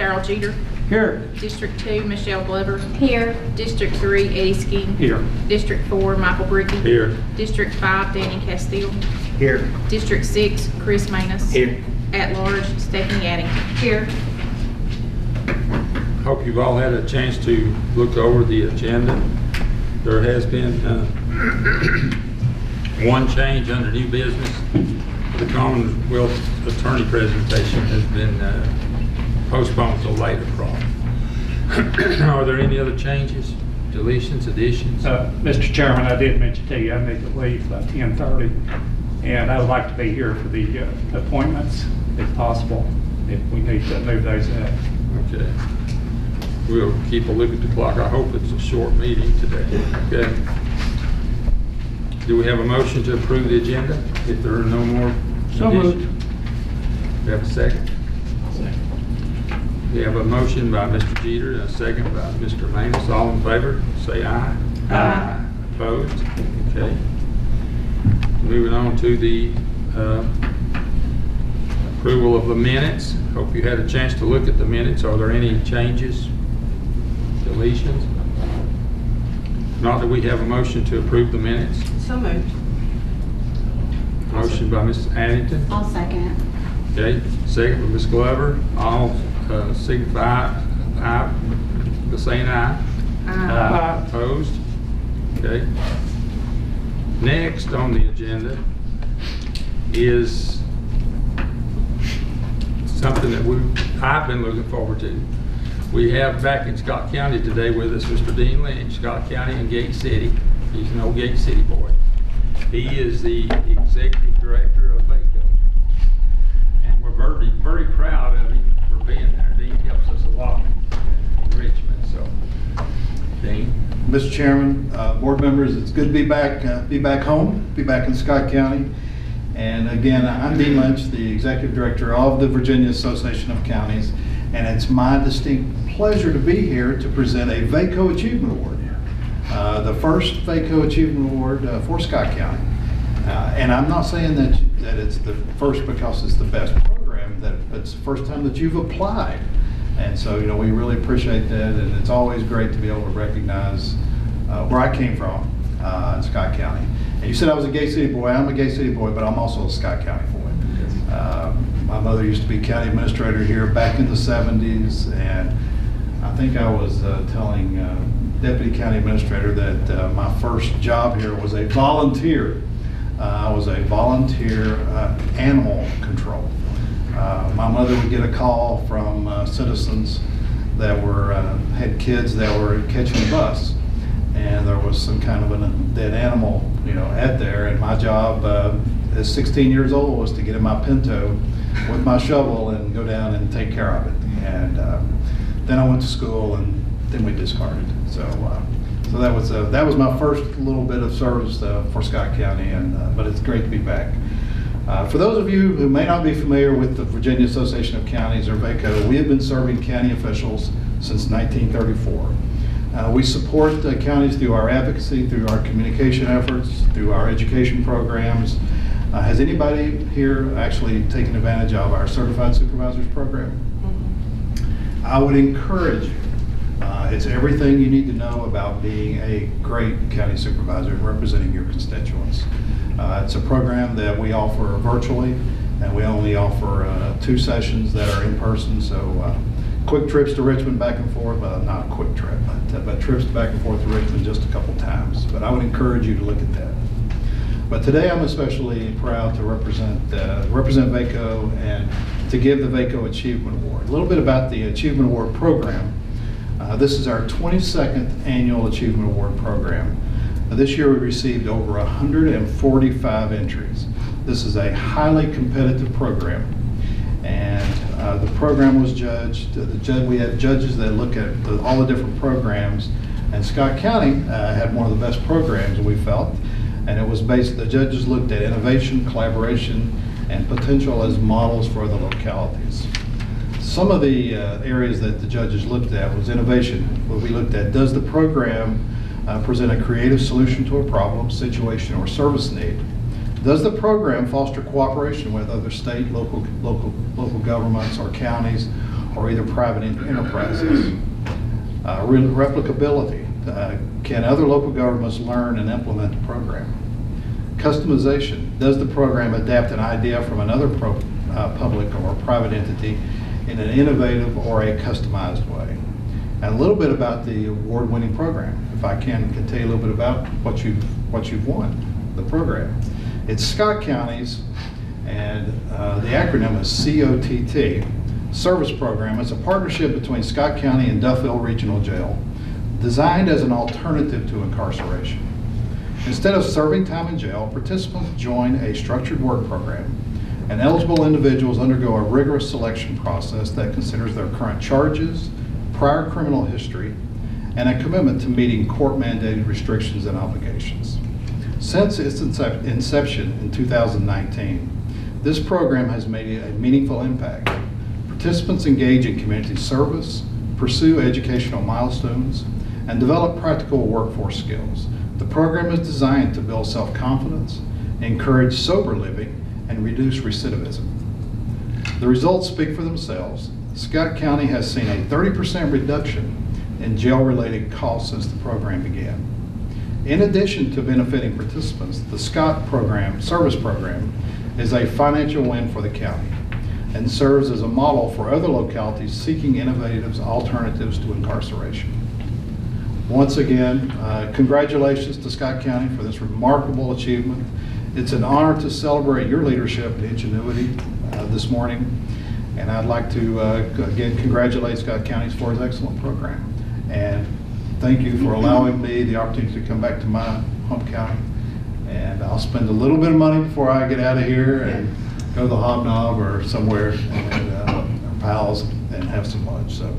Darrell Jeter. Here. District 2, Michelle Glover. Here. District 3, Eddie Skeen. Here. District 4, Michael Brickey. Here. District 5, Danny Castile. Here. District 6, Chris Manus. Here. At large, Stephanie Addington. Here. Hope you've all had a chance to look over the agenda. There has been one change under new business. The Commonwealth Attorney presentation has been postponed till later, probably. Are there any other changes, deletions, additions? Mr. Chairman, I did mention to you I need to leave by 10:30, and I would like to be here for the appointments, if possible, if we need to move those out. Okay. We'll keep a look at the clock. I hope it's a short meeting today. Okay. Do we have a motion to approve the agenda if there are no more So additions? moved. We have a second? We have a motion by Mr. Jeter and a second by Mr. Manus. All in favor, say aye. Aye. Opposed? Okay. Moving on to the approval of the minutes. Hope you had a chance to look at the minutes. Are there any changes, deletions? Not that we have a motion to approve the minutes. So moved. Motion by Mrs. Addington. I'll second it. Okay, second by Ms. Glover. All signify aye, by saying aye. Opposed? Okay. Next on the agenda is something that I've been looking forward to. We have back in Scott County today with us Mr. Dean Lynch, Scott County and Gate City. He's an old Gate City boy. He is the executive director of VACO. And we're very, very proud of him for being there. Dean helps us a lot in Richmond, so. Dean? Mr. Chairman, board members, it's good to be back home, be back in Scott County. And again, I'm Dean Lynch, the executive director of the Virginia Association of Counties, and it's my distinct pleasure to be here to present a VACO Achievement Award, the first VACO Achievement Award for Scott County. And I'm not saying that it's the first because it's the best program, that it's the first time that you've applied. And so, you know, we really appreciate that, and it's always great to be able to recognize where I came from in Scott County. And you said I was a Gate City boy. I'm a Gate City boy, but I'm also a Scott County boy. My mother used to be county administrator here back in the 70s, and I think I was telling Deputy County Administrator that my first job here was a volunteer. I was a volunteer animal control. My mother would get a call from citizens that had kids that were catching a bus, and there was some kind of a dead animal, you know, at there. And my job at 16 years old was to get in my Pinto with my shovel and go down and take care of it. And then I went to school, and then we discarded. So that was my first little bit of service for Scott County, but it's great to be back. For those of you who may not be familiar with the Virginia Association of Counties, or VACO, we have been serving county officials since 1934. We support the counties through our advocacy, through our communication efforts, through our education programs. Has anybody here actually taken advantage of our Certified Supervisors program? I would encourage you. It's everything you need to know about being a great county supervisor and representing your constituents. It's a program that we offer virtually, and we only offer 2 sessions that are in person. So quick trips to Richmond back and forth, well, not a quick trip, but trips back and forth to Richmond just a couple times. But I would encourage you to look at that. But today I'm especially proud to represent VACO and to give the VACO Achievement Award. A little bit about the Achievement Award program. This is our 22nd annual Achievement Award program. This year we received over 145 entries. This is a highly competitive program, and the program was judged. We had judges that look at all the different programs, and Scott County had one of the best programs, we felt, and it was based, the judges looked at innovation, collaboration, and potential as models for the localities. Some of the areas that the judges looked at was innovation, where we looked at, does the program present a creative solution to a problem, situation, or service need? Does the program foster cooperation with other state, local governments or counties, or either private enterprises. Replicability. Can other local governments learn and implement the program? Customization. Does the program adapt an idea from another public or private entity in an innovative or a customized way? And a little bit about the award-winning program. If I can tell you a little bit about what you've won, the program. It's Scott County's, and the acronym is COTT, Service Program. It's a partnership between Scott County and Duffield Regional Jail, designed as an alternative to incarceration. Instead of serving time in jail, participants join a structured work program, and eligible individuals undergo a rigorous selection process that considers their current charges, prior criminal history, and a commitment to meeting court-mandated restrictions and obligations. Since its inception in 2019, this program has made a meaningful impact. Participants engage in community service, pursue educational milestones, and develop practical workforce skills. The program is designed to build self-confidence, encourage sober living, and reduce recidivism. The results speak for themselves. Scott County has seen a 30% reduction in jail-related costs since the program began. In addition to benefiting participants, the Scott program, service program, is a financial win for the county and serves as a model for other localities seeking innovative alternatives to incarceration. Once again, congratulations to Scott County for this remarkable achievement. It's an honor to celebrate your leadership and ingenuity this morning. And I'd like to, again, congratulate Scott County for its excellent program. And thank you for allowing me the opportunity to come back to my home county. And I'll spend a little bit of money before I get out of here and go to the Hobnob or somewhere and our pals and have some lunch. So,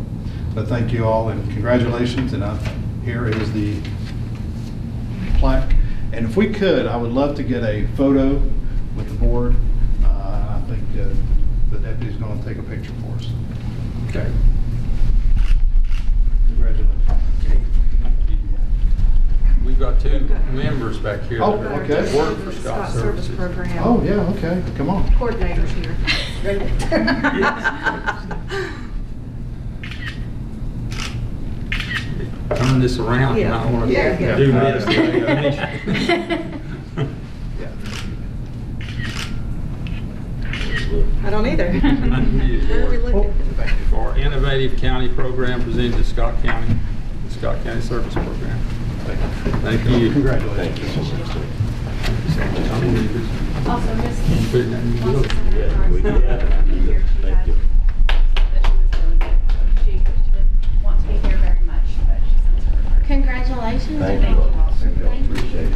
but thank you all and congratulations. And here is the plaque. And if we could, I would love to get a photo with the board. I think the deputy's going to take a picture for us. Okay. Congratulations. We've got two members back here Oh, that okay. work for Scott Services. Program. Oh, yeah, okay, come on. Coordinators here. Turn this around, and I want to Yeah. do this. I don't either. Where are we looking? For Innovative County Program presented to Scott County, the Scott County Service Program. Thank you. Congratulations. Also, Ms. Put it in the book. Yeah, we did. Thank you. That she was doing it. She didn't want to be here very much, but she sent her request. Congratulations. Thank you. Thank you. Appreciate it.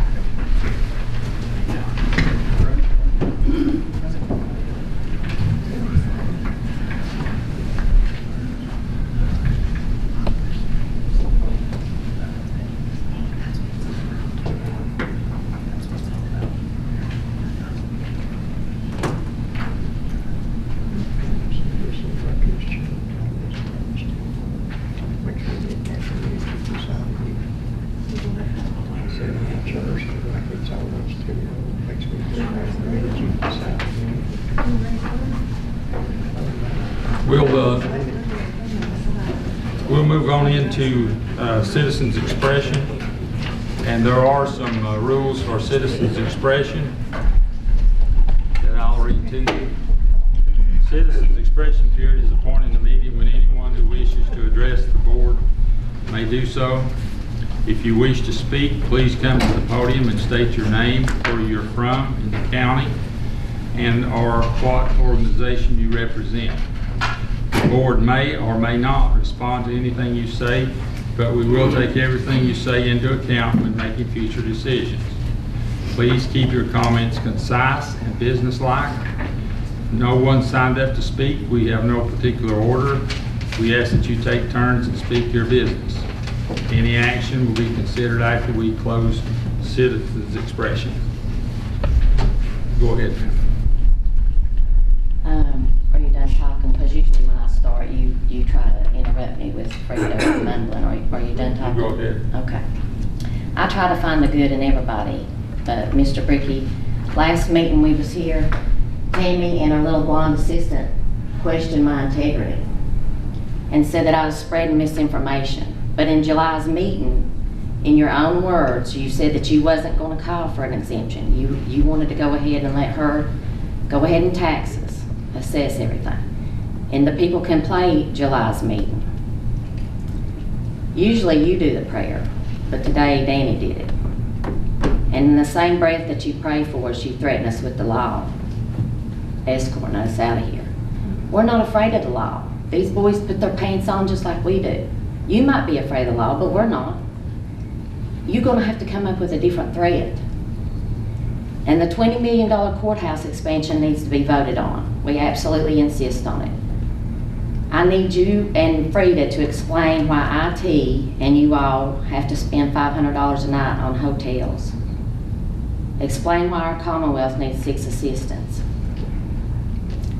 We'll move on into citizens' expression, and there are some rules for citizens' expression that I'll read to you. Citizens' expression period is a point in the meeting when anyone who wishes to address the board may do so. If you wish to speak, please come to the podium and state your name, where you're from in the county, and or what organization you represent. The board may or may not respond to anything you say, but we will take everything you say into account when making future decisions. Please keep your comments concise and businesslike. No one signed up to speak. We have no particular order. We ask that you take turns and speak your business. Any action will be considered after we close citizens' expression. Go ahead. Are you done talking? Because usually when I start, you try to interrupt me with Fredo and mumbling. Are you done talking? Go ahead. Okay. I try to find the good in everybody. Mr. Bricky, last meeting we was here, Tammy and her little blonde assistant questioned my integrity. and said that I was spreading misinformation. But in July's meeting, in your own words, you said that you wasn't going to call for an exemption. You wanted to go ahead and let her go ahead and taxes, assess everything. And the people can play July's meeting. Usually you do the prayer, but today Danny did it. And in the same breath that you pray for us, you threaten us with the law, escorting us out of here. We're not afraid of the law. These boys put their pants on just like we do. You might be afraid of the law, but we're not. You're going to have to come up with a different threat. And the $20 million courthouse expansion needs to be voted on. We absolutely insist on it. I need you and Frida to explain why IT and you all have to spend $500 a night on hotels. Explain why our Commonwealth needs 6 assistants.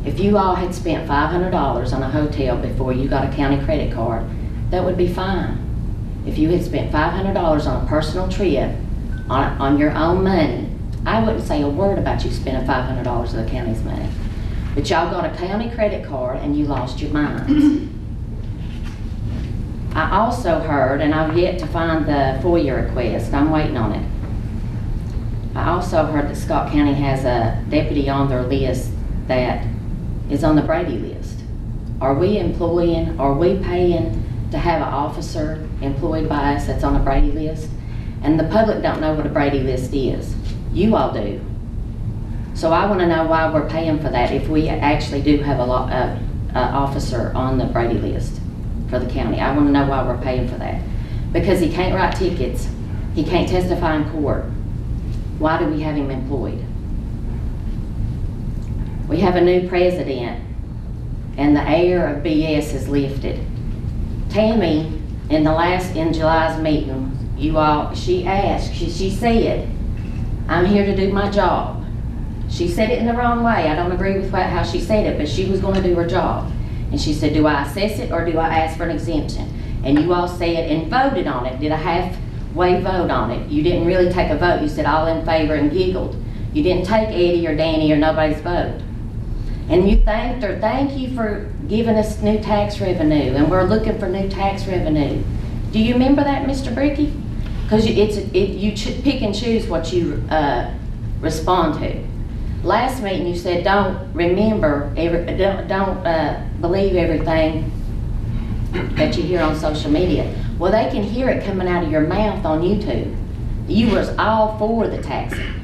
If you all had spent $500 on a hotel before you got a county credit card, that would be fine. If you had spent $500 on a personal trip on your own money, I wouldn't say a word about you spending $500 of the county's money. But y'all got a county credit card and you lost your minds. I also heard, and I've yet to find the FOIA request, I'm waiting on it. I also heard that Scott County has a deputy on their list that is on the Brady list. Are we employing, are we paying to have an officer employed by us that's on a Brady list? And the public don't know what a Brady list is. You all do. So I want to know why we're paying for that if we actually do have a officer on the Brady list for the county. I want to know why we're paying for that. Because he can't write tickets. He can't testify in court. Why do we have him employed? We have a new president and the air of BS is lifted. Tammy, in July's meeting, she said, I'm here to do my job. She said it in the wrong way. I don't agree with how she said it, but she was going to do her job. And she said, do I assess it or do I ask for an exemption? And you all said and voted on it, did a halfway vote on it. You didn't really take a vote. You said all in favor and giggled. You didn't take Eddie or Danny or nobody's vote. And you thanked her, thank you for giving us new tax revenue, and we're looking for new tax revenue. Do you remember that, Mr. Bricky? Because you pick and choose what you respond to. Last meeting you said don't believe everything that you hear on social media. Well, they can hear it coming out of your mouth on YouTube. You was all for the taxing.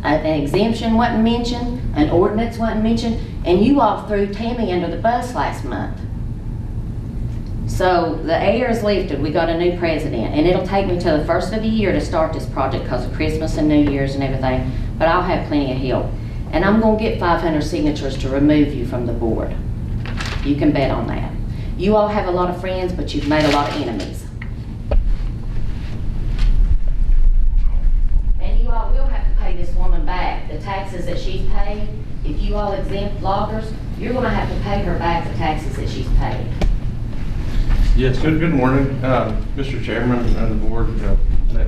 An exemption wasn't mentioned, an ordinance wasn't mentioned, and you all threw Tammy under the bus last month. So the air is lifted. We got a new president, and it'll take me till the first of the year to start this project because of Christmas and New Year's and everything, but I'll have plenty of help. And I'm going to get 500 signatures to remove you from the board. You can bet on that. You all have a lot of friends, but you've made a lot of enemies. And you all will have to pay this woman back the taxes that she's paid. If you all exempt loggers, you're going to have to pay her back the taxes that she's paid. Yes, good morning, Mr. Chairman and the board. May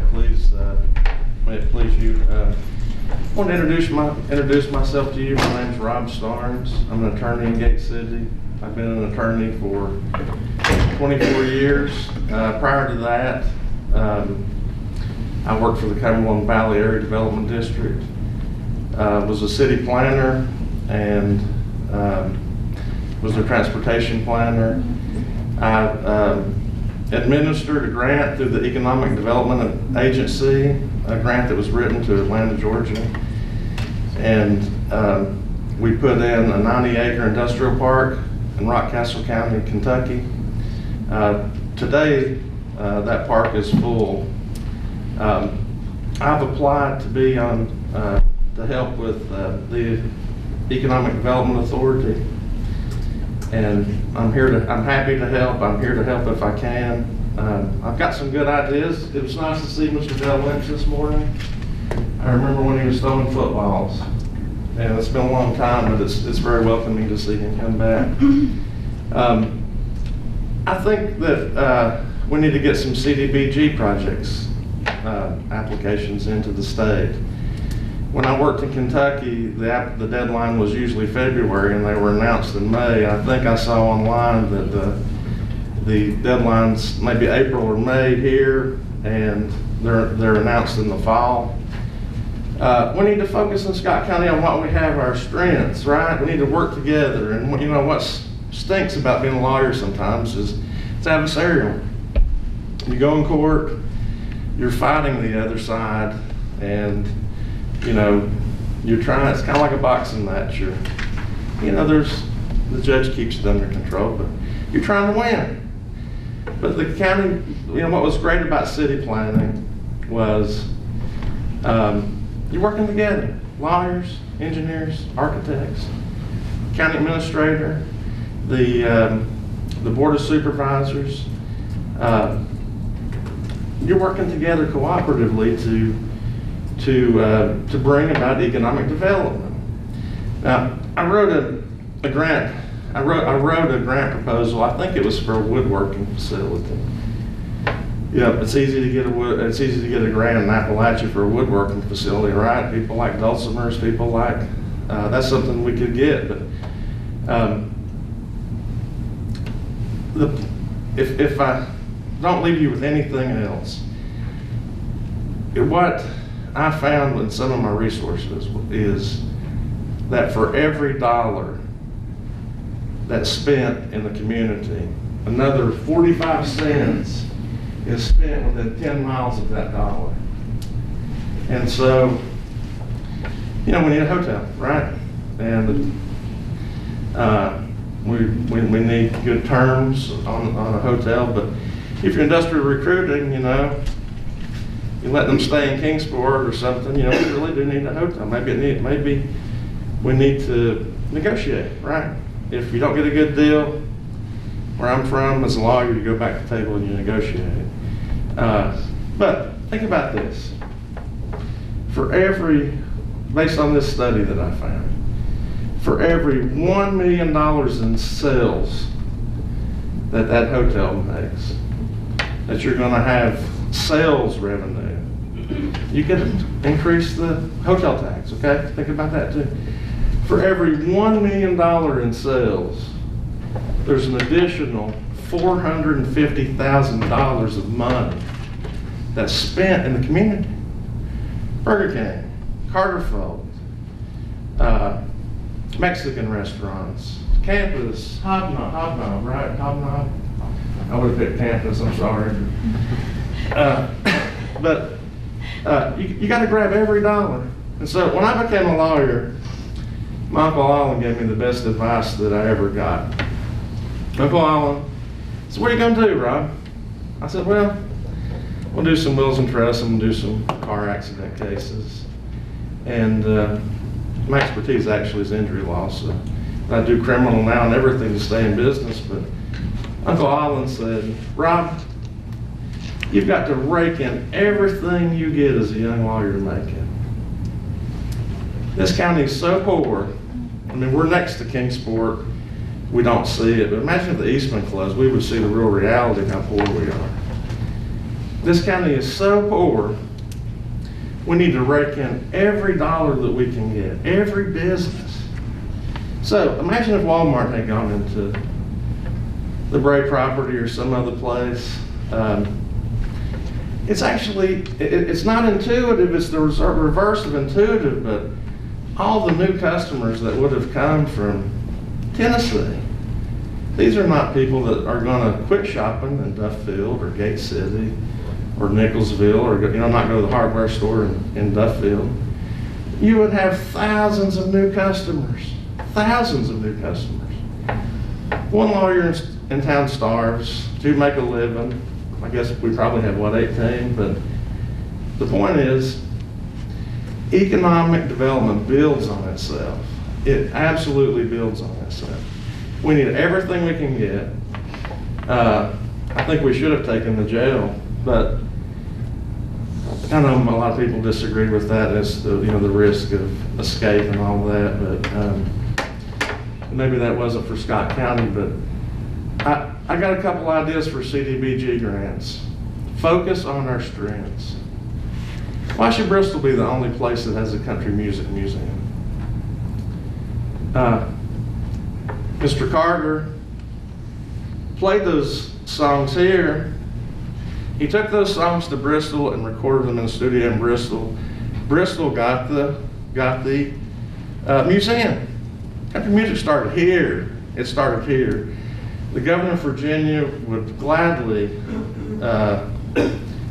it please you. I want to introduce myself to you. My name is Rob Starnes. I'm an attorney in Gate City. I've been an attorney for 24 years. Prior to that, I worked for the Cumberland Valley Area Development District. Was a city planner and was a transportation planner. I administered a grant through the Economic Development Agency, a grant that was written to Atlanta, Georgia. And we put in a 90-acre industrial park in Rockcastle County, Kentucky. Today, that park is full. I've applied to be on, to help with the Economic Development Authority. And I'm happy to help. I'm here to help if I can. I've got some good ideas. It was nice to see Mr. Dell Lynch this morning. I remember when he was throwing footballs. And it's been a long time, but it's very welcoming to see him come back. I think that we need to get some CDBG projects, applications into the state. When I worked in Kentucky, the deadline was usually February, and they were announced in May. I think I saw online that The deadline's maybe April or May here, and they're announced in the fall. We need to focus in Scott County on what we have, our strengths, right? We need to work together. And you know what stinks about being a lawyer sometimes is it's adversarial. You go in court, you're fighting the other side, and you know you're trying. It's kind of like a boxing match. The judge keeps it under control, but you're trying to win. But the county, what was great about city planning was you're working together. Lawyers, engineers, architects, county administrator, the board of supervisors. You're working together cooperatively to bring about economic development. Now, I wrote a grant. I wrote a grant proposal. I think it was for a woodworking facility. It's easy to get a grant in Appalachia for a woodworking facility, right? People like dulcimers, people like that's something we could get. But if I don't leave you with anything else, what I found in some of my resources is that for every dollar that's spent in the community, another 45 cents is spent within 10 miles of that dollar. And so, we need a hotel, right? And we need good terms on a hotel, but if you're industrial recruiting, you let them stay in Kingsport or something, we really do need a hotel. Maybe we need to negotiate, right? If you don't get a good deal, where I'm from, as a lawyer, you go back to the table and you negotiate. But think about this. Based on this study that I found, for every $1 million in sales that hotel makes, that you're going to have sales revenue, you can increase the hotel tax, okay? Think about that too. For every $1 million in sales, there's an additional $450,000 of money that's spent in the community. Burger King, Carterfold, Mexican restaurants, campus, Hobnob, right? Hobnob. I would have picked campus, I'm sorry. But you got to grab every dollar. And so when I became a lawyer, my Uncle Allen gave me the best advice that I ever got. Uncle Allen said, "What are you going to do, Rob?" I said, "Well, we'll do some wills and trusts and we'll do some car accident cases. And my expertise actually is injury law, so I do criminal now and everything to stay in business." But Uncle Allen said, "Rob, you've got to rake in everything you get as a young lawyer to make it. This county is so poor. We're next to Kingsport. We don't see it, but imagine if the Eastman closed, we would see the real reality of how poor we are. This county is so poor, we need to rake in every dollar that we can get, every business." So imagine if Walmart had gone into the Bray property or some other place. It's not intuitive, it's the reverse of intuitive, but all the new customers that would have come from Tennessee, these are not people that are going to quit shopping in Duffield or Gate City or Nicholsville or not go to the hardware store in Duffield. You would have thousands of new customers. One lawyer in town starves, two make a living. I guess we probably have 18, but the point is, economic development builds on itself. It absolutely builds on itself. We need everything we can get. I think we should have taken the jail, but I know a lot of people disagree with that as the risk of escape and all that, but maybe that wasn't for Scott County, but I got a couple ideas for CDBG grants. Focus on our strengths. Why should Bristol be the only place that has a country music museum? Mr. Carter played those songs here, he took those songs to Bristol and recorded them in the studio in Bristol. Bristol got the museum. Country music started here. It started here. The governor of Virginia would gladly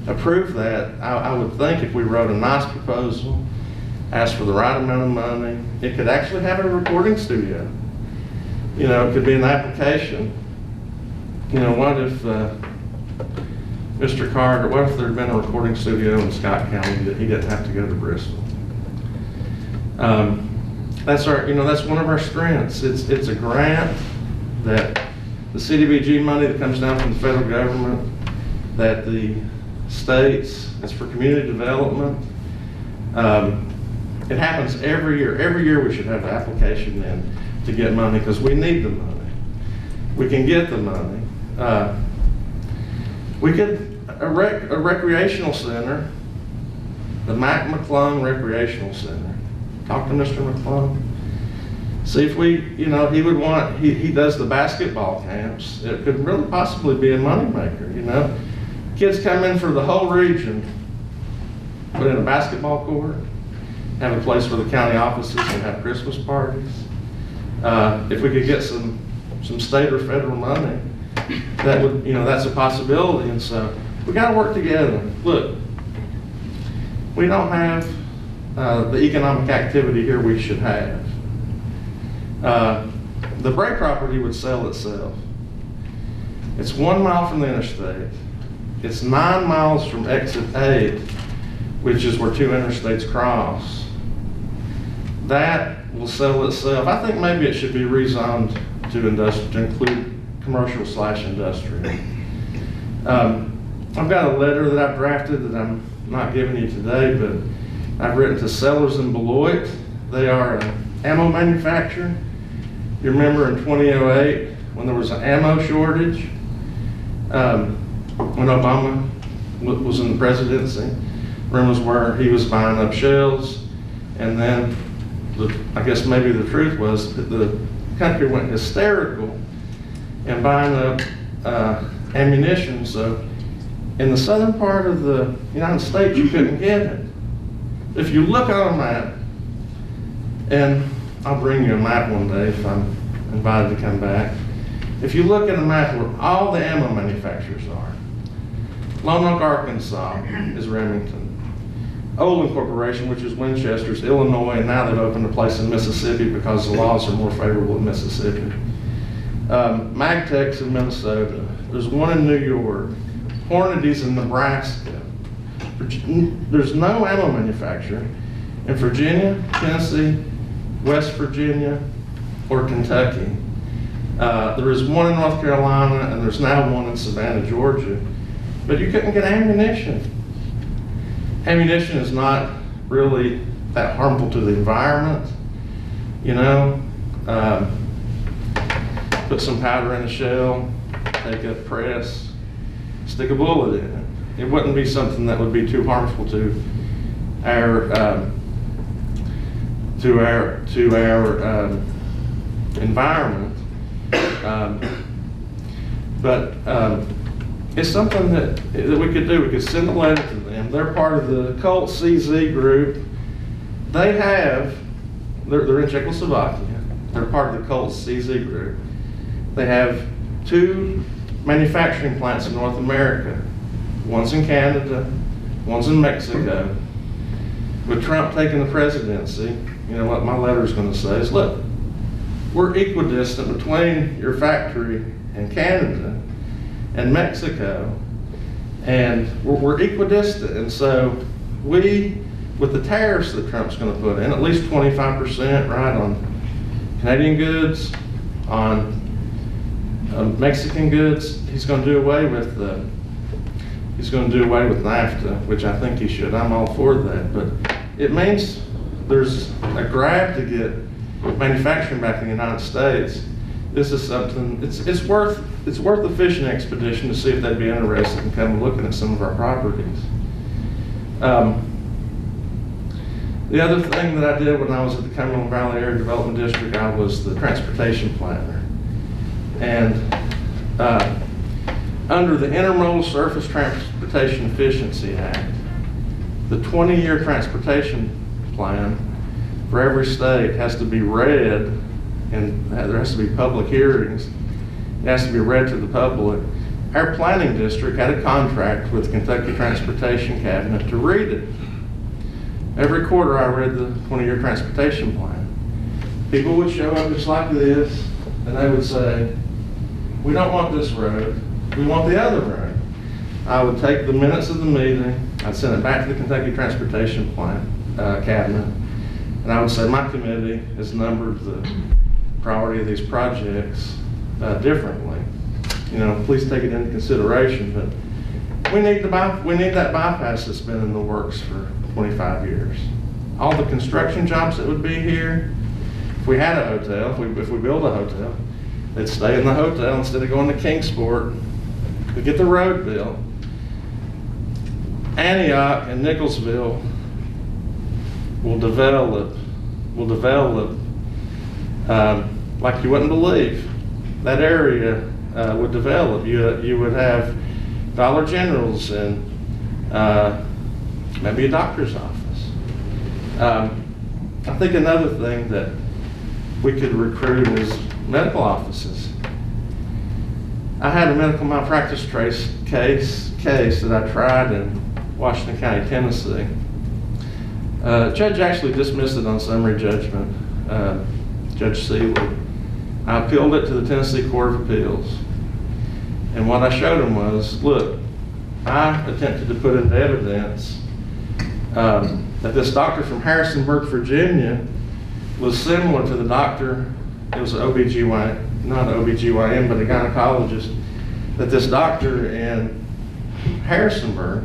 approve that. I would think if we wrote a nice proposal, asked for the right amount of money, it could actually have a recording studio. You know, it could be an application. You know, what if Mr. Carter, what if there'd been a recording studio in Scott County that he didn't have to go to Bristol? That's that's one of our strengths. It's a grant that the CDBG money that comes down from the federal government, that the states, it's for community development. It happens every year. Every year we should have an application in to get money because we need the money. We can get the money. We could, a recreational center, the Mac McClung Recreational Center. Talk to Mr. McClung. See if we, he would want, he does the basketball camps. It could really possibly be a moneymaker, Kids come in for the whole region, put in a basketball court, have a place where the county offices can have Christmas parties. If we could get some state or federal money, that would, that's a possibility. And so we got to work together. Look, we don't have the economic activity here we should have. The Bray property would sell itself. It's 1 mile from the interstate. It's 9 miles from exit 8, which is where 2 interstates cross. That will sell itself. I think maybe it should be rezoned to include commercial/industrial. I've got a letter that I've drafted that I'm not giving you today, but I've written to Sellers in Beloit. They are an ammo manufacturer. You remember in 2008 when there was an ammo shortage, when Obama was in the presidency, rumors were he was buying up shells, and then I guess maybe the truth was that the country went hysterical in buying up ammunition. So in the southern part of the United States, you couldn't get it. If you look on a map, and I'll bring you a map one day if I'm invited to come back. If you look at a map where all the ammo manufacturers are, Lone Oak, Arkansas is Remington. Olin Corporation, which is Winchester's, Illinois, and now they've opened a place in Mississippi because the laws are more favorable in Mississippi. Magtech's in Minnesota. There's one in New York. Hornady's in Nebraska. There's no ammo manufacturer in Virginia, Tennessee, West Virginia, or Kentucky. There is one in North Carolina, and there's now one in Savannah, Georgia. But you couldn't get ammunition. Ammunition is not really that harmful to the environment. Put some powder in a shell, take a press, stick a bullet in it. It wouldn't be something that would be too harmful to our environment. But it's something that we could do. We could send a letter to them. They're part of the Cult CZ group. They're in Czechoslovakia. They're part of the Cult CZ group. They have 2 manufacturing plants in North America. One's in Canada, one's in Mexico. With Trump taking the presidency, what my letter is going to say is, look, we're equidistant between your factory in Canada and Mexico, and we're equidistant. And so with the tariffs that Trump's going to put in, at least 25%, right, on Canadian goods, on Mexican goods, he's going to do away with NAFTA, which I think he should. I'm all for that, but it means there's a grab to get manufacturing back in the United States. This is something, it's worth a fishing expedition to see if they'd be interested in coming looking at some of our properties. The other thing that I did when I was at the Cumberland Valley Area Development District, I was the transportation planner. And Under the Intermodal Surface Transportation Efficiency Act, the 20-year transportation plan for every state has to be read, and there has to be public hearings. It has to be read to the public. Our planning district had a contract with Kentucky Transportation Cabinet to read it. Every quarter I read the 20-year transportation plan. People would show up just like this, and they would say, we don't want this road, we want the other road. I would take the minutes of the meeting, I'd send it back to the Kentucky Transportation Cabinet, and I would say, my committee has numbered the priority of these projects differently. You know, please take it into consideration, but we need that bypass that's been in the works for 25 years. All the construction jobs that would be here, if we had a hotel, if we build a hotel, they'd stay in the hotel instead of going to Kingsport to get the road built. Antioch and Nicholsville will develop like you wouldn't believe. That area would develop. You would have Dollar Generals and maybe a doctor's office. I think another thing that we could recruit is medical offices. I had a medical malpractice case that I tried in Washington County, Tennessee. Judge actually dismissed it on summary judgment, Judge Seeley. I appealed it to the Tennessee Court of Appeals. And what I showed him was, look, I attempted to put into evidence that this doctor from Harrisonburg, Virginia, was similar to the doctor, it was an OBGYN, not an OBGYN, but a gynecologist, that this doctor in Harrisonburg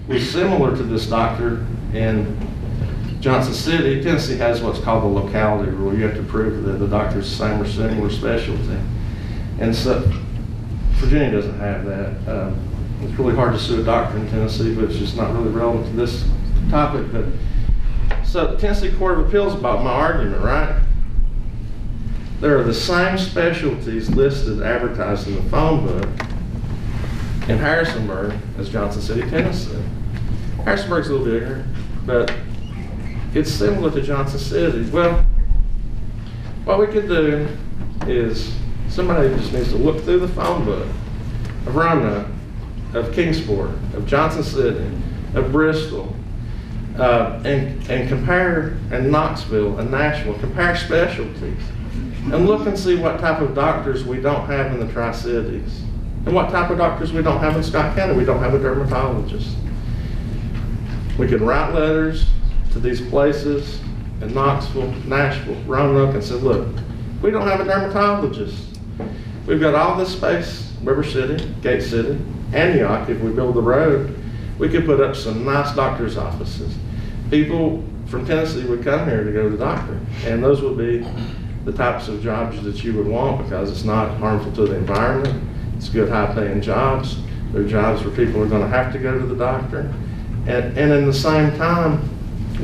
was similar to this doctor in Johnson City. Tennessee has what's called the locality rule. You have to prove that the doctor's the same or similar specialty. And so Virginia doesn't have that. It's really hard to sue a doctor in Tennessee, but it's just not really relevant to this topic. But so the Tennessee Court of Appeals bought my argument, right? There are the same specialties listed, advertised in the phone book in Harrisonburg as Johnson City, Tennessee. Harrisonburg's a little bigger, but it's similar to Johnson City. Well, what we could do is somebody just needs to look through the phone book of Roanoke, of Kingsport, of Johnson City, of Bristol, and compare, and Knoxville and Nashville, compare specialties and look and see what type of doctors we don't have in the Tri-Cities and what type of doctors we don't have in Scott County. We don't have a dermatologist. We can write letters to these places in Knoxville, Nashville, Roanoke, and say, look, we don't have a dermatologist. We've got all this space, River City, Gate City, Antioch. If we build the road, we could put up some nice doctor's offices. People from Tennessee would come here to go to the doctor, and those would be the types of jobs that you would want because it's not harmful to the environment. It's good, high-paying jobs. They're jobs where people are going to have to go to the doctor. And in the same time,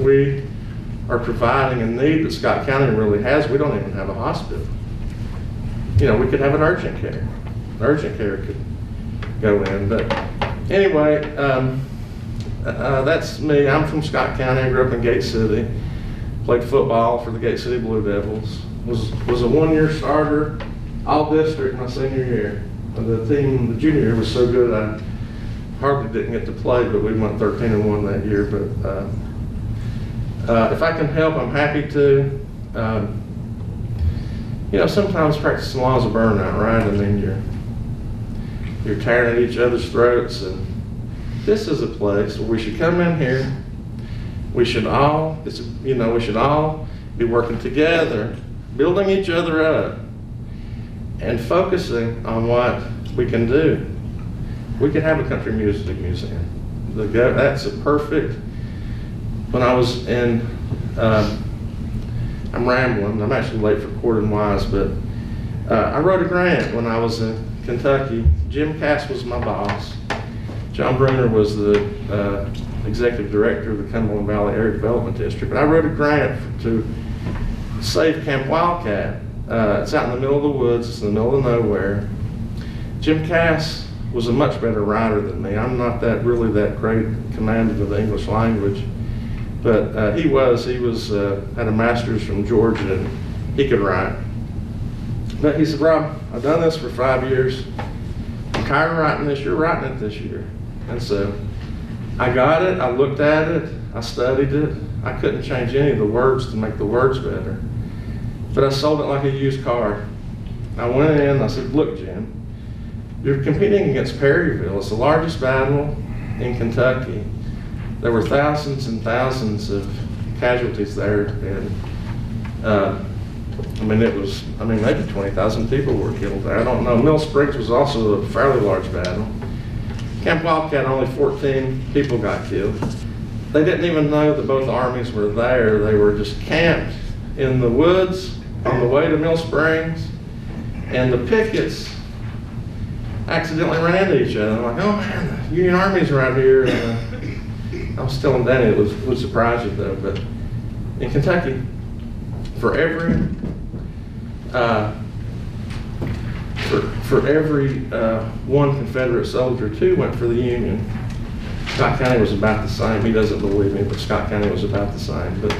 we are providing a need that Scott County really has. We don't even have a hospital. You know, we could have an urgent care. Urgent care could go in. But anyway, that's me. I'm from Scott County. I grew up in Gate City. Played football for the Gate City Blue Devils. Was a one-year starter, all district my senior year. The team, the junior year was so good I hardly didn't get to play, but we went 13-1 that year. But if I can help, I'm happy to. You know, sometimes practicing law is a burnout, right? I mean, you're tearing at each other's throats, and this is a place where we should come in here. We should all, we should all be working together, building each other up, and focusing on what we can do. We could have a country music museum. That's a perfect. When I was in, I'm rambling. I'm actually late for Court and Wise, but I wrote a grant when I was in Kentucky. Jim Cass was my boss. John Bruner was the executive director of the Cumberland Valley Area Development District. But I wrote a grant to save Camp Wildcat. It's out in the middle of the woods. It's in the middle of nowhere. Jim Cass was a much better writer than me. I'm not really that great commanded of the English language, but he had a master's from Georgia, and he could write. But he said, Rob, I've done this for 5 years. I'm tired of writing this. You're writing it this year. And so I got it. I looked at it. I studied it. I couldn't change any of the words to make the words better. But I sold it like a used car. I went in. I said, look, Jim, you're competing against Perryville. It's the largest battle in Kentucky. There were thousands and thousands of casualties there, and maybe 20,000 people were killed there. I don't know. Mill Springs was also a fairly large battle. Camp Wildcat, only 14 people got killed. They didn't even know that both armies were there. They were just camped in the woods on the way to Mill Springs, and the pickets accidentally ran into each other. I'm like, oh man, the Union Army's right here. And, I was telling Danny it would surprise you though, but in Kentucky, for every one Confederate soldier, 2 went for the Union. Scott County was about the same. He doesn't believe me, but Scott County was about the same. But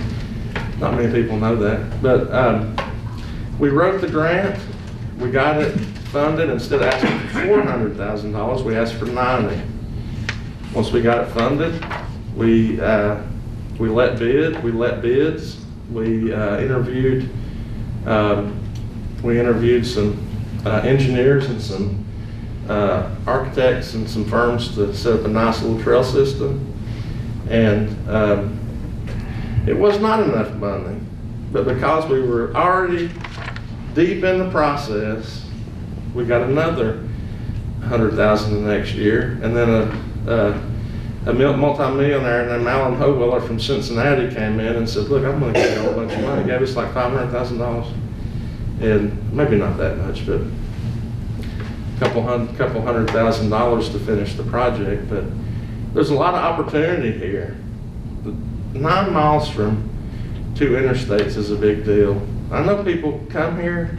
not many people know that. But we wrote the grant. We got it funded. Instead of asking for $400,000, we asked for $90,000. Once we got it funded, we let bids. We interviewed some engineers and some architects and some firms to set up a nice little trail system. And it was not enough money, but because we were already deep in the process, we got another $100,000 the next year, and then a multi-millionaire named Alan Howeller from Cincinnati came in and said, look, I'm going to give you a whole bunch of money. He gave us like $500,000, and maybe not that much, but a couple $100,000 to finish the project. But there's a lot of opportunity here. 9 miles from 2 interstates is a big deal. I know people come here,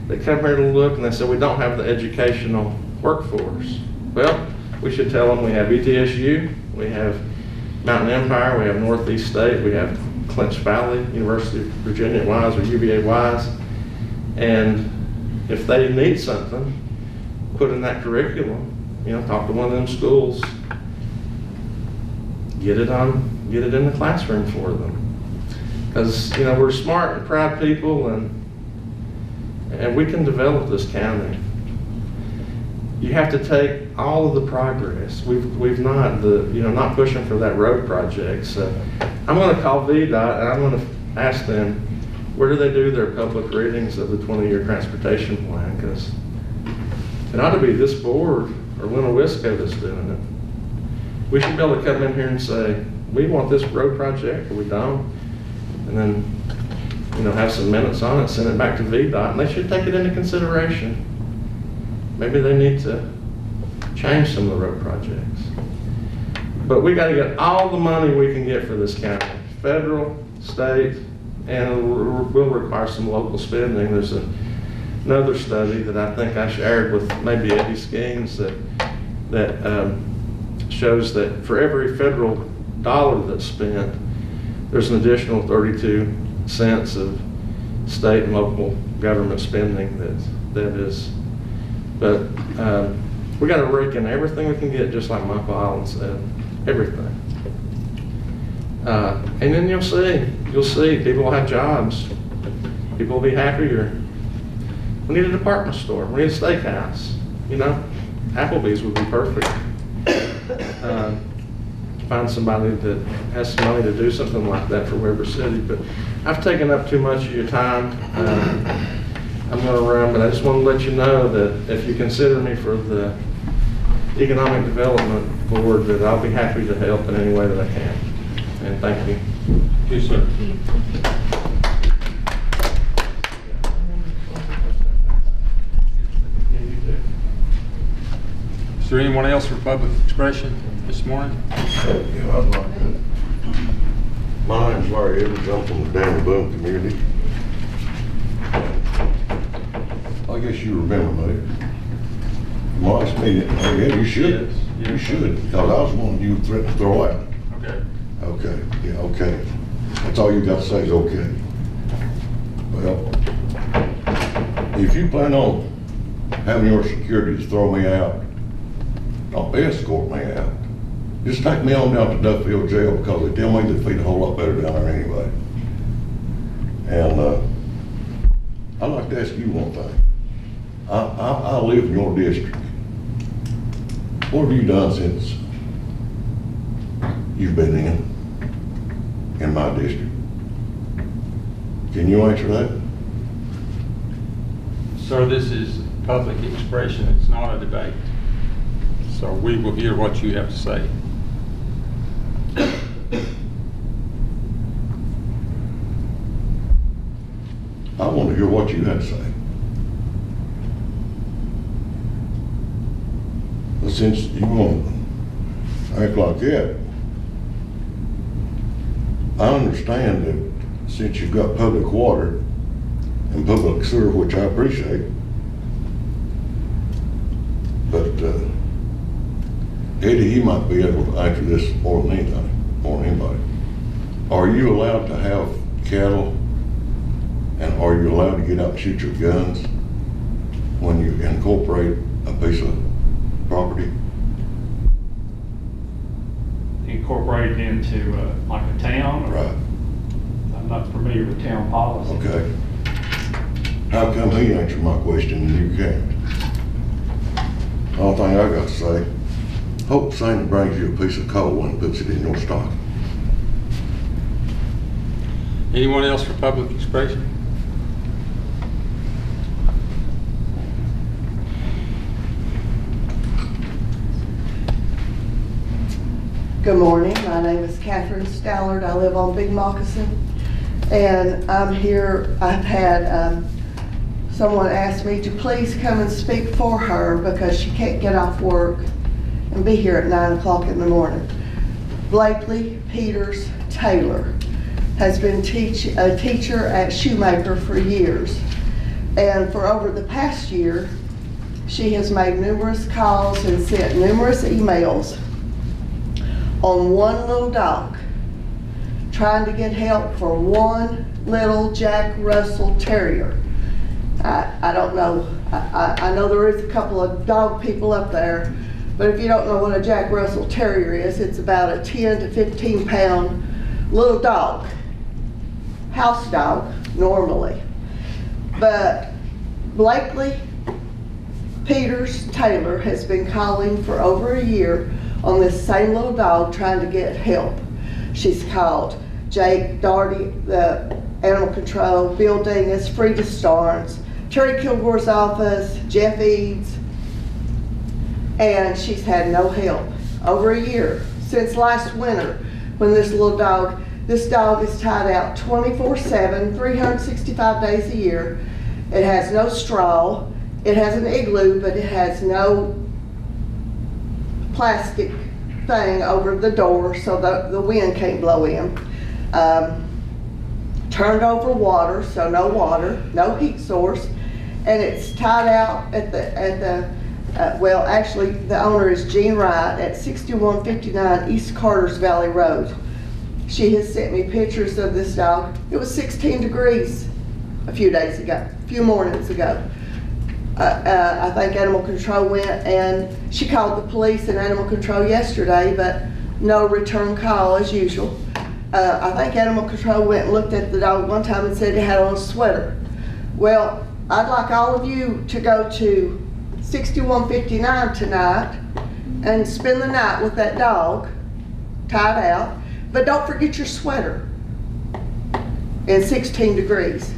they come here to look, and they say we don't have the educational workforce. Well, we should tell them we have ETSU, we have Mountain Empire, we have Northeast State, we have Clinch Valley, University of Virginia Wise or UVA Wise. And if they need something put in that curriculum, talk to one of them schools, get it in the classroom for them. Because we're smart and proud people, and we can develop this county. You have to take all of the progress. We've not not pushing for that road project. So I'm going to call VDOT and I'm going to ask them, where do they do their public readings of the 20-year transportation plan? Because it ought to be this board or Winnewisco that's doing it. We should be able to come in here and say, we want this road project or we don't, and then have some minutes on it, send it back to VDOT, and they should take it into consideration. Maybe they need to change some of the road projects. But we got to get all the money we can get for this county, federal, state, and it will require some local spending. There's another study that I think I shared with maybe Eddie Skeens that shows that for every federal dollar that's spent, there's an additional 32 cents of state and local government spending that is. But we got to rake in everything we can get, just like Michael Allen said, everything. And then you'll see people will have jobs. People will be happier. We need a department store. We need a steakhouse. Applebee's would be perfect. Find somebody that has some money to do something like that for Weber City. But I've taken up too much of your time. I'm going to run, but I just want to let you know that if you consider me for the Economic Development Board, that I'll be happy to help in any way that I can. And thank you. Yes, sir. Is there anyone else for public expression this morning? Yeah, I'd like to. My name's Larry Evans. I'm from the Daniel Boone community. I guess you remember me. My No, ask me, yeah, you should. Yes, yes. You should, because I was one you threatened to throw out. Okay. Okay, yeah, okay. That's all you got to say is okay. Well, if you plan on having your security to throw me out, don't escort me out. Just take me on down to Duffield Jail, because they tell me they feed a whole lot better down there anyway. And I'd like to ask you one thing. I live in your district. What have you done since you've been in my district? Can you answer that? Sir, this is public expression, it's not a debate. So we will hear what you have to say. I want to hear what you have to say. But since you want to act like that, I understand that since you've got public water and public sewer, which I appreciate, but Eddie, you might be able to answer this more than anything, more than anybody. Are you allowed to have cattle, and are you allowed to get out and shoot your guns when you incorporate a piece of property? Incorporated into like a town? Or- Right. I'm not familiar with town policy. Okay. How come he answered my question and you can't? Only thing I got to say, hope Santa brings you a piece of coal and puts it in your stocking. Anyone else for public expression? Good morning, my name is Catherine Stallard. I live on Big Moccasin, and I'm here. I've had someone ask me to please come and speak for her because she can't get off work and be here at 9 o'clock in the morning. Blakely Peters Taylor has been a teacher at Shoemaker for years, and for over the past year, she has made numerous calls and sent numerous emails on one little dog, trying to get help for one little Jack Russell Terrier. I don't know, I know there is a couple of dog people up there, but if you don't know what a Jack Russell Terrier is, it's about a 10 to 15 pound little dog, house dog normally. But Blakely Peters Taylor has been calling for over a year on this same little dog, trying to get help. She's called Jake Darty, the animal control, Bill Dingus, Frida Starnes, Terry Kilgore's office, Jeff Eads, and she's had no help. Over a year, since last winter, when this dog is tied out 24/7, 365 days a year. It has no straw. It has an igloo, but it has no plastic thing over the door so the wind can't blow in. Turned over water, so no water, no heat source, and it's tied out at the well, actually the owner is Jean Wright at 6159 East Carters Valley Road. She has sent me pictures of this dog. It was 16 degrees a few mornings ago. I think Animal Control went and she called the police and Animal Control yesterday, but no return call as usual. I think Animal Control went and looked at the dog one time and said it had on a sweater. Well, I'd like all of you to go to 6159 tonight and spend the night with that dog tied out, but don't forget your sweater in 16 degrees.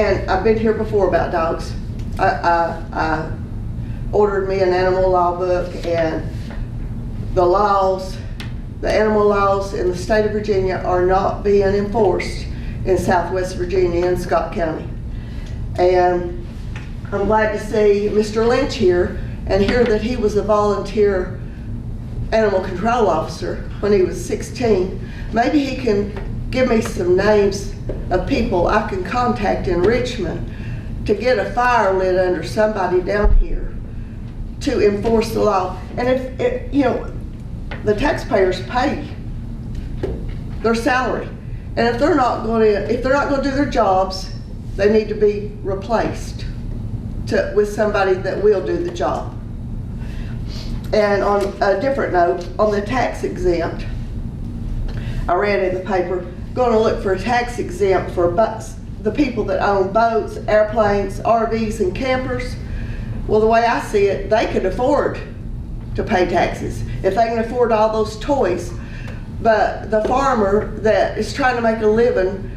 And I've been here before about dogs. I ordered me an animal law book, and the animal laws in the state of Virginia are not being enforced in Southwest Virginia and Scott County. And I'm glad to see Mr. Lynch here and hear that he was a volunteer animal control officer when he was 16. Maybe he can give me some names of people I can contact in Richmond to get a fire lit under somebody down here to enforce the law. And if you know, the taxpayers pay their salary. And if they're not going to do their jobs, they need to be replaced with somebody that will do the job. And on a different note, on the tax exempt, I read in the paper, going to look for a tax exempt for the people that own boats, airplanes, RVs, and campers. Well, the way I see it, they could afford to pay taxes if they can afford all those toys. But the farmer that is trying to make a living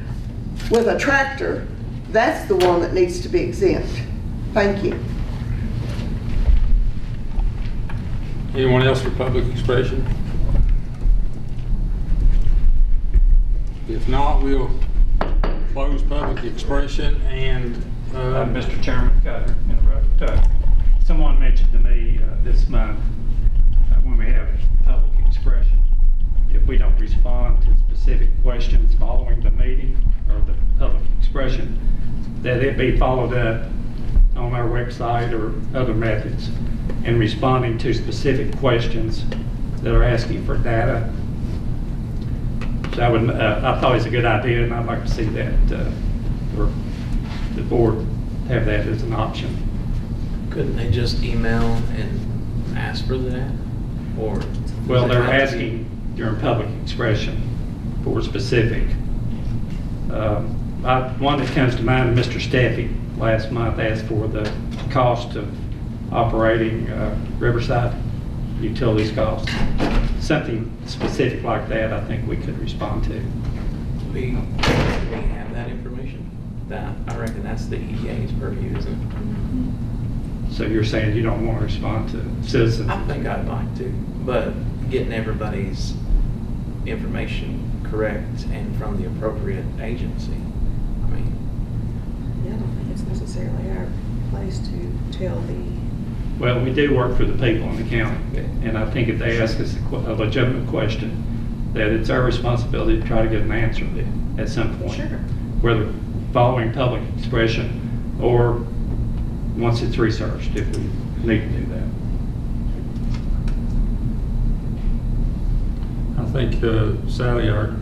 with a tractor, that's the one that needs to be exempt. Thank you. Anyone else for public expression? If not, we'll close public expression and... Mr. Chairman, got to interrupt. Someone mentioned to me this month, when we have public expression, if we don't respond to specific questions following the meeting or the public expression, that it be followed up on our website or other methods in responding to specific questions that are asking for data. So I thought it was a good idea, and I'd like to see that, or the board have that as an option. Couldn't they just email and ask for that? Or Well, they're asking during public expression for specific. One that comes to mind, Mr. Steffi last month asked for the cost of operating Riverside utilities costs. Something specific like that, I think we could respond to. we have that information? That, I reckon that's the EDA's purview, isn't it? So you're saying you don't want to respond to citizens? I think I'd like to, but getting everybody's information correct and from the appropriate agency. I mean, Yeah, I don't think it's necessarily our place to tell the, Well, we do work for the people in the county, and I think if they ask us a legitimate question, that it's our responsibility to try to get an answer at some point. Sure. Whether following public expression or once it's researched, if we need to do that. I think Sally, our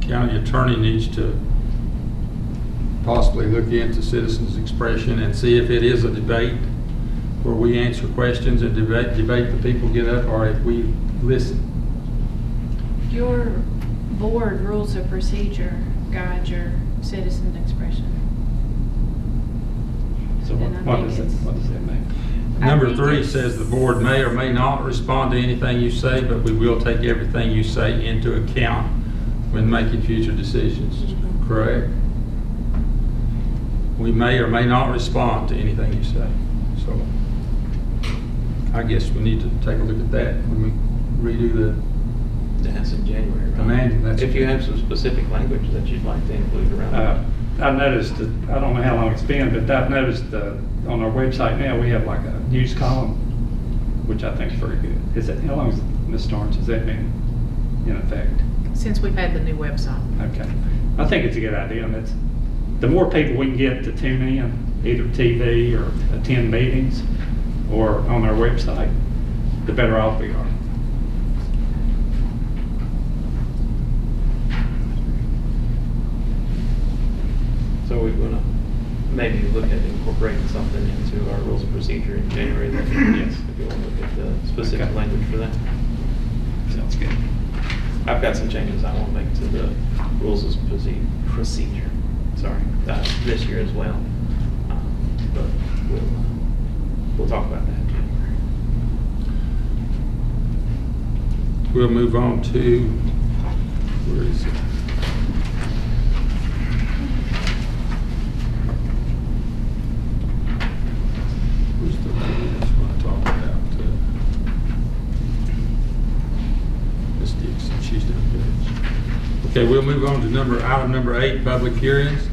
county attorney, needs to possibly look into citizens' expression and see if it is a debate where we answer questions and debate the people get up, or if we listen. Your board rules of procedure guide your citizen expression. So And I what think does that mean? I Number think 3 it's- says the board may or may not respond to anything you say, but we will take everything you say into account when making future decisions. Correct? We may or may not respond to anything you say. So I guess we need to take a look at that when we redo that's in January, the right? manual. That's- If you have some specific language that you'd like to include around that. I've noticed that, I don't know how long it's been, but I've noticed on our website now, we have like a news column, which I think is very good. Is that, how long has, Ms. Starnes, has that been in effect? since we've had the new website. Okay. I think it's a good idea, and it's, the more people we can get to tune in, either TV or attend meetings or on our website, the better off we are. So we're gonna maybe look at incorporating something into our rules of procedure in January then? Yes. If you want to look at the specific Okay. language for that. Sounds good. I've got some changes I want to make to the rules of procedure, sorry, this year as well. But we'll talk about that in January. We'll move on to, where is it? Where's the lady that's going to talk about Ms. Dixon? She's doing good. Okay, we'll move on to item number 8, public hearings.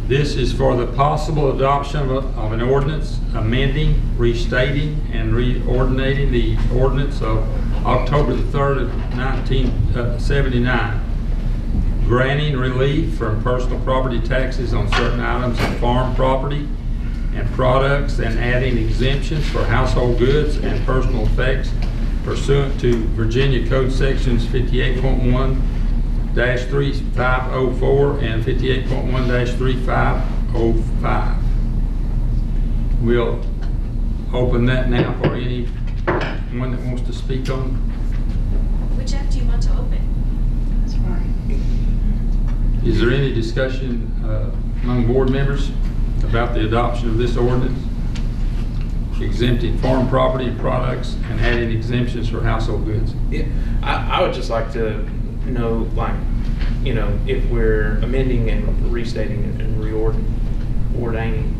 This is for the possible adoption of an ordinance amending, restating, and reordinating the ordinance of October the 3rd of 1979 granting relief from personal property taxes on certain items of farm property and products, and adding exemptions for household goods and personal effects pursuant to Virginia Code Sections 58.1-3504 and 58.1-3505. We'll open that now for anyone that wants to speak on. Which app do you want to open? That's right. Is there any discussion among board members about the adoption of this ordinance, exempting farm property and products and adding exemptions for household goods? Yeah, I would just like to know, like, you know, if we're amending and restating and reordaining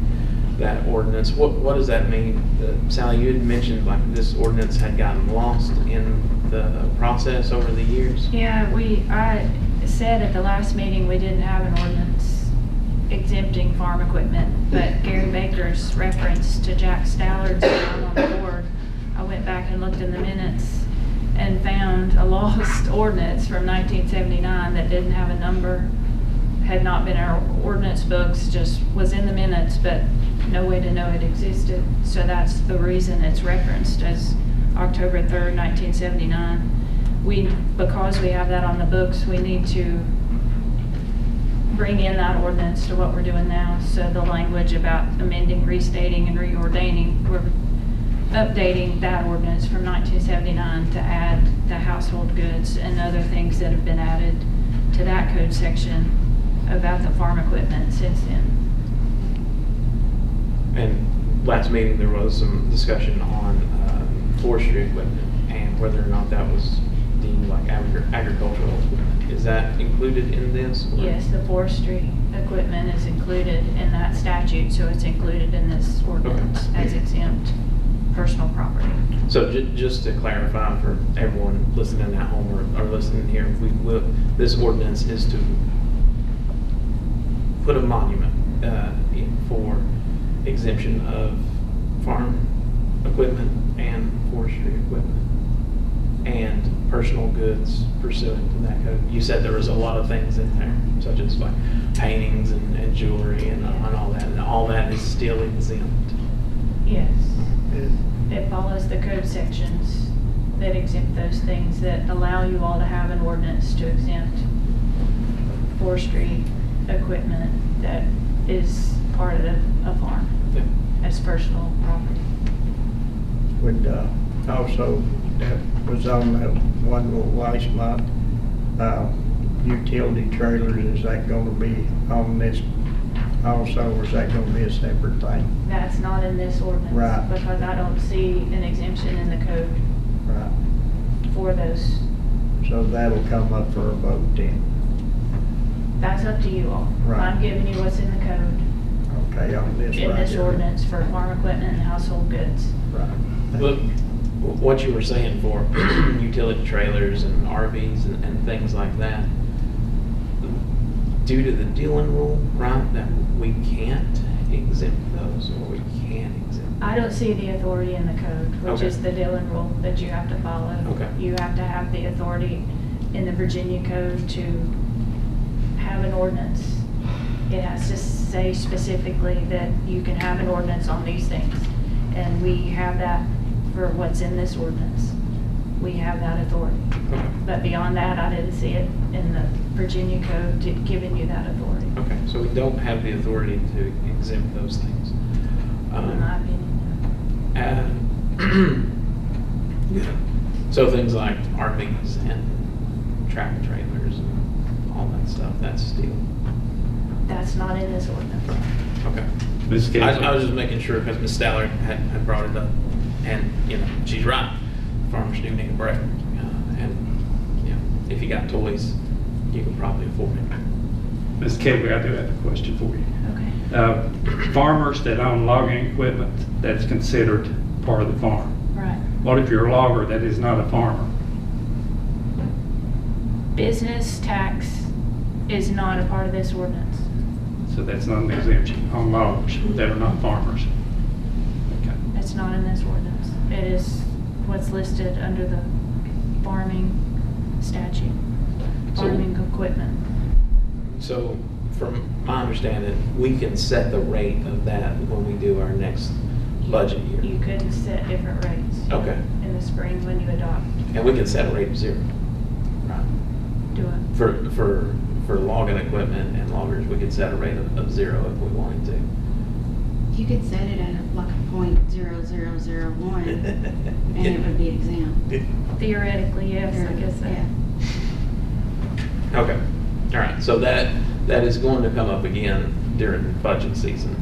that ordinance, what does that mean? Sally, you had mentioned like this ordinance had gotten lost in the process over the years. Yeah, I said at the last meeting we didn't have an ordinance exempting farm equipment, but Gary Baker's reference to Jack Stallard's time on the board, I went back and looked in the minutes and found a lost ordinance from 1979 that didn't have a number, had not been in our ordinance books, just was in the minutes, but no way to know it existed. So that's the reason it's referenced as October 3rd, 1979. Because we have that on the books, we need to bring in that ordinance to what we're doing now. So the language about amending, restating, and reordaining, we're updating that ordinance from 1979 to add the household goods and other things that have been added to that code section about the farm equipment since then. And last meeting, there was some discussion on forestry equipment and whether or not that was deemed like agricultural equipment. Is that included in this? Or? Yes, the forestry equipment is included in that statute, so it's included in this ordinance as exempt personal property. So just to clarify for everyone listening at home or listening here, this ordinance is to put a monument in for exemption of farm equipment and forestry equipment and personal goods pursuant to that code. You said there was a lot of things in there, such as like paintings and jewelry and all that, and all that is still exempt. Yes. It follows the code sections that exempt those things, that allow you all to have an ordinance to exempt forestry equipment that is part of a farm as personal property. Would also, that was on that one last month, utility trailers, is that going to be on this also, or is that going to be a separate thing? That's not in this ordinance. Right. Because I don't see an exemption in the code Right. for those. So that'll come up for a vote then. That's up to you all. Right. I'm giving you what's in the code, Okay, on this in right this here. ordinance for farm equipment and household goods. Right. Look, what you were saying for utility trailers and RVs and things like that, due to the Dillon rule, right, that we can't exempt those, or we can exempt. I don't see the authority in the code, which Okay. is the Dillon rule that you have to follow. Okay. You have to have the authority in the Virginia code to have an ordinance. It has to say specifically that you can have an ordinance on these things. And we have that for what's in this ordinance. We have that authority. Okay. But beyond that, I didn't see it in the Virginia code giving you that authority, Okay, so we don't have the authority to exempt those things. in my opinion. So things like RVs and tractor trailers and all that stuff, that's still, That's not in this ordinance. okay. Ms. I was just making sure because Ms. Stallard had brought it up, and, you know, she's right. Farmers do need a break. And, you know, if you got toys, you can probably afford it. Ms. Kelly, I do have a question for you. Okay. Farmers that own logging equipment, that's considered part of the farm. Right. What if you're a logger that is not a farmer? Business tax is not a part of this ordinance. So that's not an exemption on loggers that are not farmers. Okay. It's not in this ordinance. It is what's listed under the farming statute, So- farming equipment. So from my understanding, we can set the rate of that when we do our next budget year. You could set different rates. Okay. In the spring when you adopt. And we can set a rate of 0. Right. Do it. For logging equipment and loggers, we could set a rate of 0 if we wanted to. You could set it at like a .0001 and it would be exempt. Theoretically, yes, I guess so. Yeah. Okay, all right, so that is going to come up again during budget season.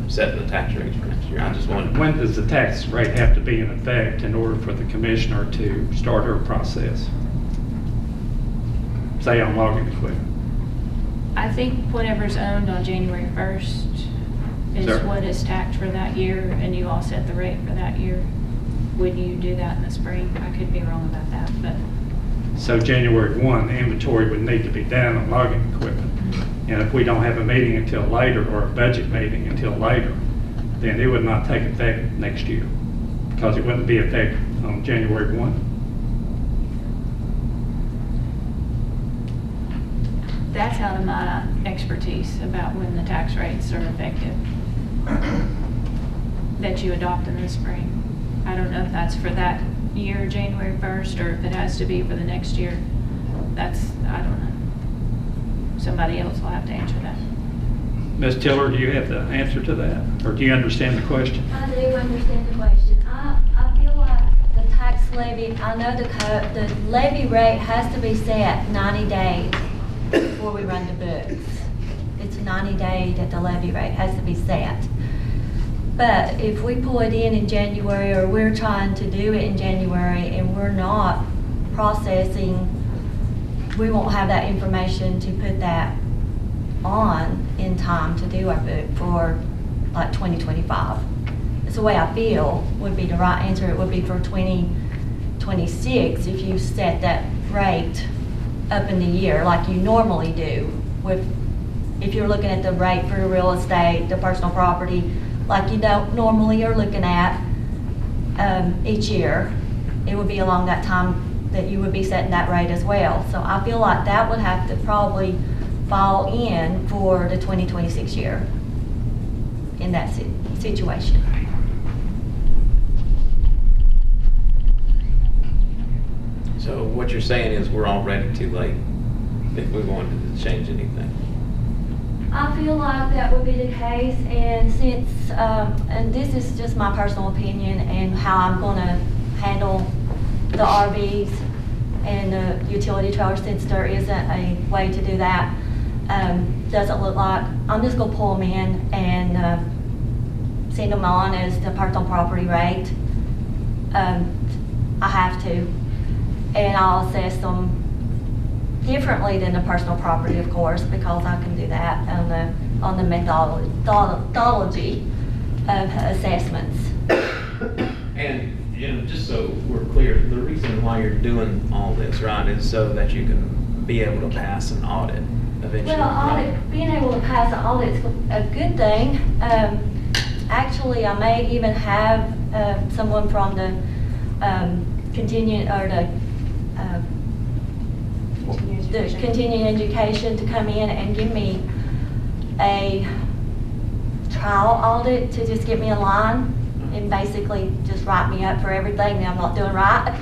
Setting the tax rates for next year. I just wanted. When does the tax rate have to be in effect in order for the commissioner to start her process? Say on logging equipment. I think whatever's owned on January 1st is Sure. what is taxed for that year, and you all set the rate for that year. When you do that in the spring, I could be wrong about that, but So January 1, the inventory would need to be done on logging equipment. And if we don't have a meeting until later, or a budget meeting until later, then it would not take effect next year, because it wouldn't be effective on January 1. that's out of my expertise about when the tax rates are effective that you adopt in the spring. I don't know if that's for that year, January 1st, or if it has to be for the next year. I don't know. Somebody else will have to answer that. Ms. Tiller, do you have the answer to that? Or do you understand the question? I do understand the question. I feel like the tax levy, I know the levy rate has to be set 90 days before we run the books. It's 90 days that the levy rate has to be set. But if we pull it in January, or we're trying to do it in January and we're not processing, we won't have that information to put that on in time to do our book for like 2025. It's the way I feel would be the right answer. It would be for 2026 if you set that rate up in the year like you normally do. If you're looking at the rate for the real estate, the personal property, like you don't normally are looking at each year, it would be along that time that you would be setting that rate as well. So I feel like that would have to probably fall in for the 2026 year in that situation. So what you're saying is we're already too late if we wanted to change anything. I feel like that would be the case, and since, and this is just my personal opinion and how I'm gonna handle the RVs and the utility trailers, since there isn't a way to do that, doesn't look like, I'm just gonna pull them in and send them on as the personal property rate. I have to, and I'll assess them differently than the personal property, of course, because I can do that on the methodology of assessments. And, just so we're clear, the reason why you're doing all this, right, is so that you can be able to pass an audit eventually. Well, being able to pass an audit is a good thing. Actually, I may even have someone from the continuing education to come in and give me a trial audit to just get me in line and basically just write me up for everything that I'm not doing right,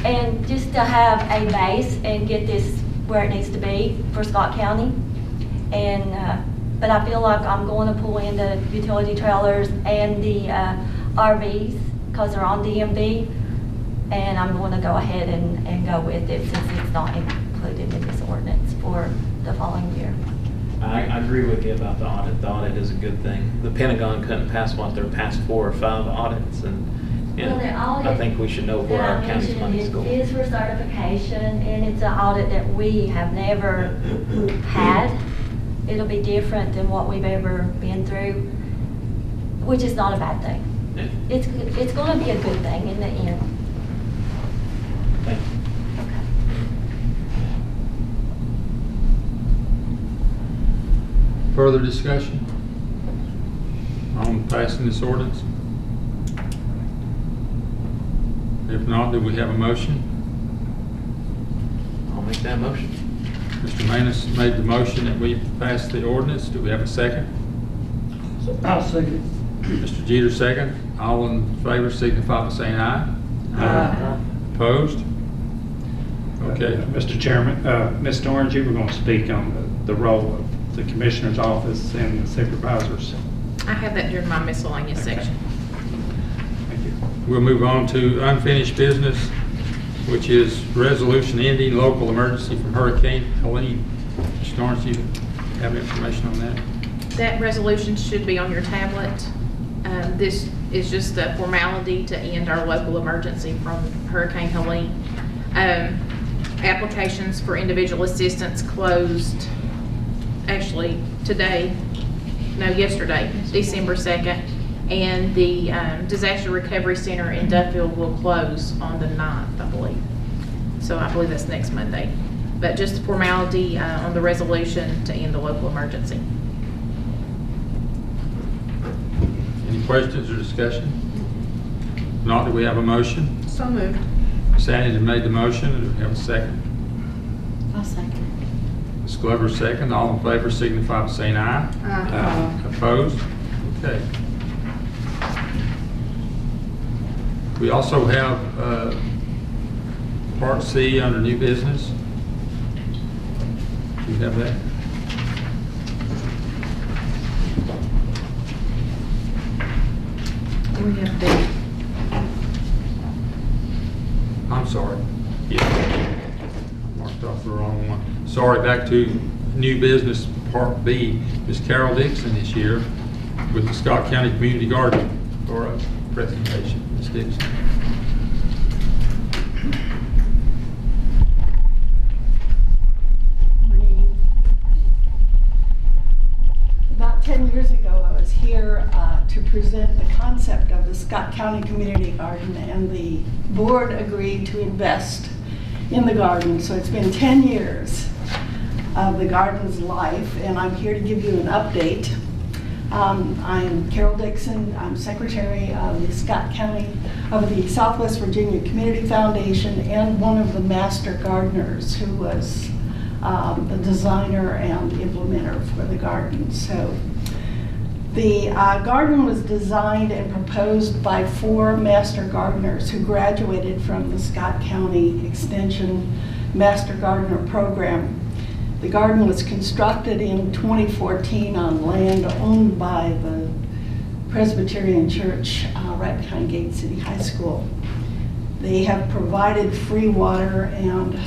and just to have a base and get this where it needs to be for Scott County. And but I feel like I'm going to pull in the utility trailers and the RVs because they're on DMV, and I'm going to go ahead and go with it since it's not included in this ordinance for the following year. I agree with you about the audit. The audit is a good thing. The Pentagon couldn't pass their past 4 or 5 audits, and Well, the audit I think we should know where our county's money's going. It is for certification, and it's an audit that we have never had. It'll be different than what we've ever been through, which is not a bad thing. Yeah. It's going to be a good thing in the end. Thank you. Further discussion on passing this ordinance? If not, do we have a motion? I'll make that motion. Mr. Manus made the motion that we pass the ordinance. Do we have a second? I'll second. Mr. Jeter, second. All in favor signify by saying aye. Aye. Opposed? Okay. Mr. Chairman, Ms. Orange, you were going to speak on the role of the Commissioner's Office and the Supervisors. I have that during my miscellaneous section. Thank you. We'll move on to unfinished business, which is resolution ending local emergency from Hurricane Helene. Mr. Orange, you have information on that? That resolution should be on your tablet. This is just a formality to end our local emergency from Hurricane Helene. Applications for individual assistance closed actually yesterday, December 2nd, and the Disaster Recovery Center in Duffield will close on the 9th, I believe. So I believe that's next Monday. But just a formality on the resolution to end the local emergency. Any questions or discussion? Not, do we have a motion? So moved. Ms. Addington made the motion. Do we have a second? I'll second. Ms. Glover, second. All in favor signify by saying aye. Aye. Opposed? Okay. We also have Part C under new business. Do you have that? We have the I'm sorry. Yeah. Marked off the wrong one. Sorry, back to new business, Part B. Ms. Carol Dixon is here with the Scott County Community Garden for a presentation. Ms. Dixon. Morning. About 10 years ago, I was here to present the concept of the Scott County Community Garden, and the board agreed to invest in the garden. So it's been 10 years of the garden's life, and I'm here to give you an update. I'm Carol Dixon. I'm secretary of the Scott County, of the Southwest Virginia Community Foundation, and one of the master gardeners who was the designer and implementer for the garden. So the garden was designed and proposed by 4 master gardeners who graduated from the Scott County Extension Master Gardener Program. The garden was constructed in 2014 on land owned by the Presbyterian Church right behind Gate City High School. They have provided free water and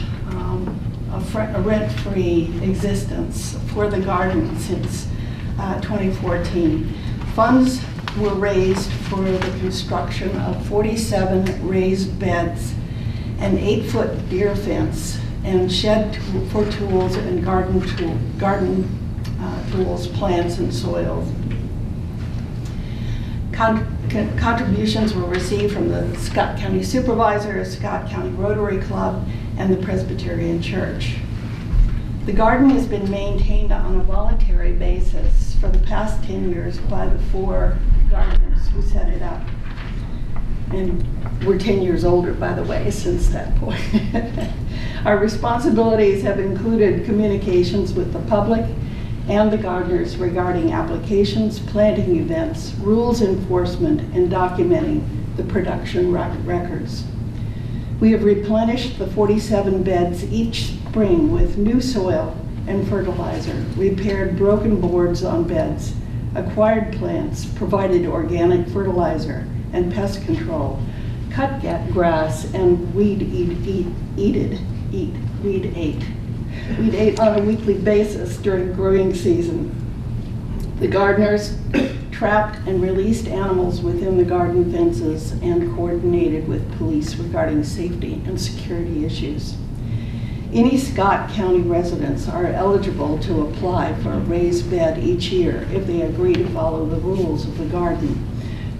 a rent-free existence for the garden since 2014. Funds were raised for the construction of 47 raised beds, an 8-foot deer fence, and shed for tools and garden tools, plants, and soils. Contributions were received from the Scott County Supervisors, Scott County Rotary Club, and the Presbyterian Church. The garden has been maintained on a voluntary basis for the past 10 years by the 4 gardeners who set it up. And we're 10 years older, by the way, since that point. Our responsibilities have included communications with the public and the gardeners regarding applications, planting events, rules enforcement, and documenting the production records. We have replenished the 47 beds each spring with new soil and fertilizer, repaired broken boards on beds, acquired plants, provided organic fertilizer and pest control, cut grass, and weed ate on a weekly basis during growing season. The gardeners trapped and released animals within the garden fences and coordinated with police regarding safety and security issues. Any Scott County residents are eligible to apply for a raised bed each year if they agree to follow the rules of the garden.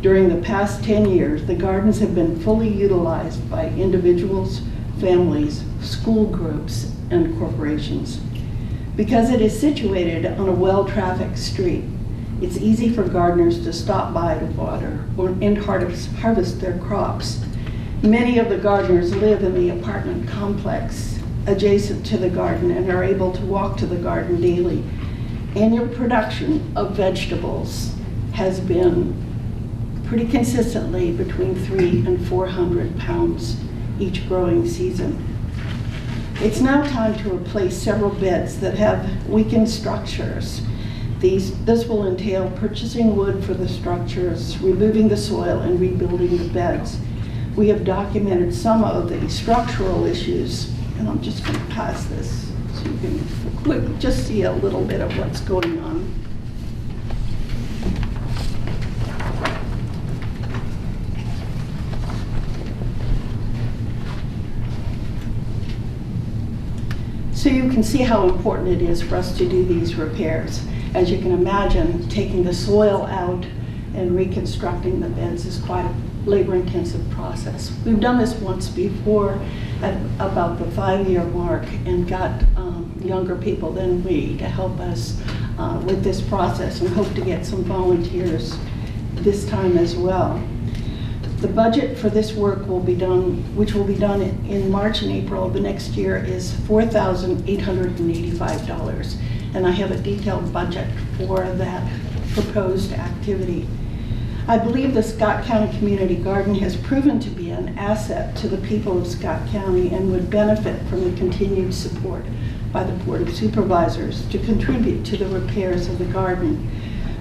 During the past 10 years, the gardens have been fully utilized by individuals, families, school groups, and corporations. Because it is situated on a well-trafficked street, it's easy for gardeners to stop by to water and harvest their crops. Many of the gardeners live in the apartment complex adjacent to the garden and are able to walk to the garden daily. Annual production of vegetables has been pretty consistently between 300 and 400 pounds each growing season. It's now time to replace several beds that have weakened structures. This will entail purchasing wood for the structures, removing the soil, and rebuilding the beds. We have documented some of the structural issues, and I'm just going to pass this so you can just see a little bit of what's going on. So you can see how important it is for us to do these repairs. As you can imagine, taking the soil out and reconstructing the beds is quite a labor-intensive process. We've done this once before at about the 5-year mark and got younger people than me to help us with this process, and hope to get some volunteers this time as well. The budget for this work will be done, which will be done in March and April of the next year, is $4,885. And I have a detailed budget for that proposed activity. I believe the Scott County Community Garden has proven to be an asset to the people of Scott County and would benefit from the continued support by the Board of Supervisors to contribute to the repairs of the garden.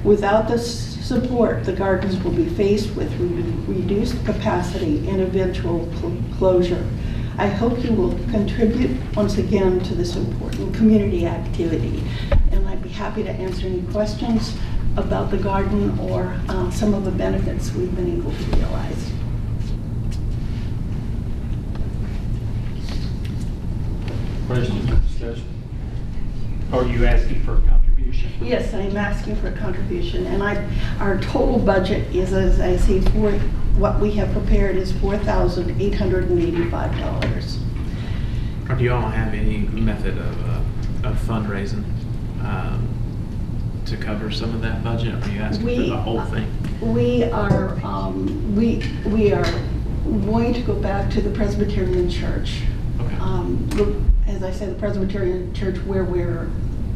Without this support, the gardens will be faced with reduced capacity and eventual closure. I hope you will contribute once again to this important community activity, and I'd be happy to answer any questions about the garden or some of the benefits we've been able to realize. Questions or discussion? Are you asking for a contribution? Yes, I'm asking for a contribution, and our total budget is, as I say, for what we have prepared is $4,885. Or do you all have any method of fundraising to cover some of that budget? Or are you asking for the whole thing? We are going to go back to the Presbyterian Church. Okay. As I said, the Presbyterian Church where we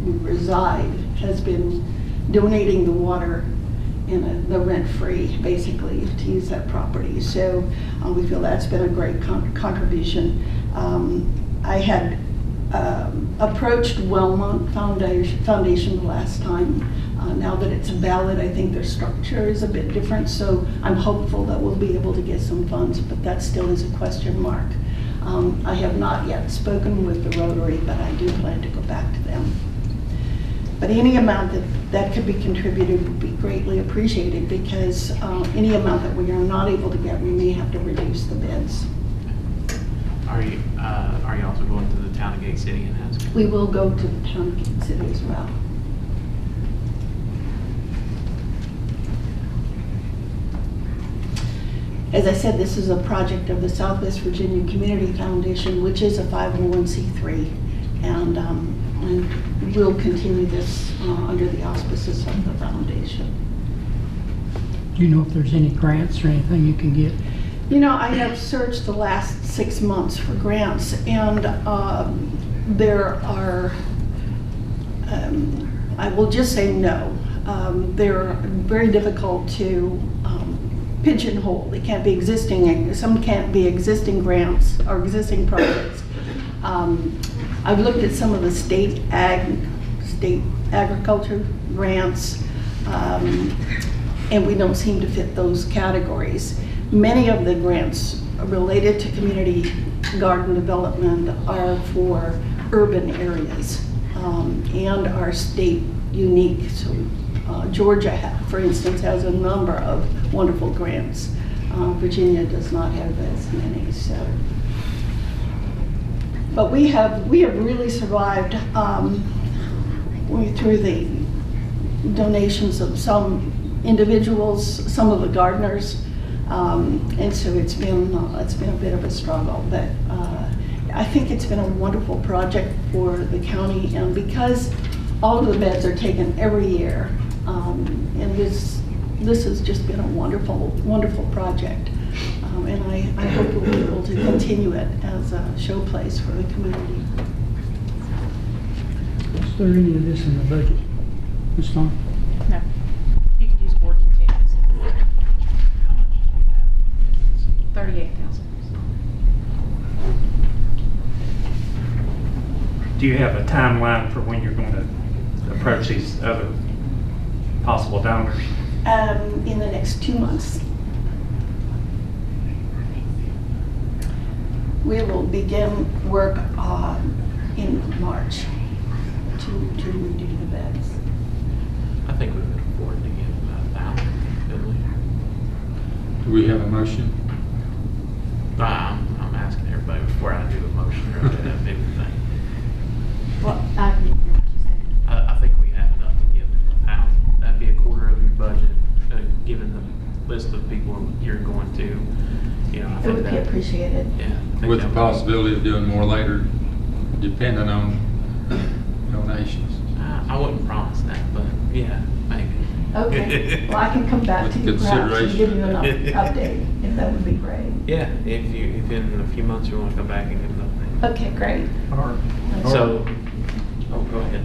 reside has been donating the water in the rent-free, basically, to use that property. So we feel that's been a great contribution. I had approached Wellmont Foundation the last time. Now that it's a ballot, I think their structure is a bit different, so I'm hopeful that we'll be able to get some funds, but that still is a question mark. I have not yet spoken with the Rotary, but I do plan to go back to them. But any amount that could be contributed would be greatly appreciated, because any amount that we are not able to get, we may have to reduce the bids. Are you also going to the town of Gate City and asking? We will go to the town of Gate City as well. As I said, this is a project of the Southwest Virginia Community Foundation, which is a 501c3, and we'll continue this under the auspices of the foundation. Do you know if there's any grants or anything you can get? You know, I have searched the last 6 months for grants, and there are, I will just say no. They're very difficult to pigeonhole. They can't be existing, some can't be existing grants or existing projects. I've looked at some of the state agriculture grants, and we don't seem to fit those categories. Many of the grants related to community garden development are for urban areas and are state unique. So Georgia, for instance, has a number of wonderful grants. Virginia does not have as many. So, but we have really survived through the donations of some individuals, some of the gardeners, and so it's been a bit of a struggle. But I think it's been a wonderful project for the county, and because all of the beds are taken every year. And this has just been a wonderful, wonderful project. And I hope we'll be able to continue continue it as a showplace for the community. Is there any of this in the budget, Ms. Tom? No. You could use board contingency. 38,000. Do you have a timeline for when you're going to approach these other possible donors? In the next 2 months. We will begin work in March to redo the beds. I think we could afford to give about 1,000, couldn't we? Do we have a motion? I'm asking everybody before I do a motion or that big thing. Well, I didn't hear what you said. I think we have enough to give 1,000. That'd be a quarter of your budget, given the list of people you're going to, you know, I It think would be that. appreciated. Yeah. I think With the that would- possibility of doing more later, depending on donations. I wouldn't promise that, but yeah, maybe. Okay, well, I can come back With to you perhaps and give you an consideration. update, if that would be great. Yeah, if in a few months you want to come back and give an update. Okay, great. So, oh, go ahead.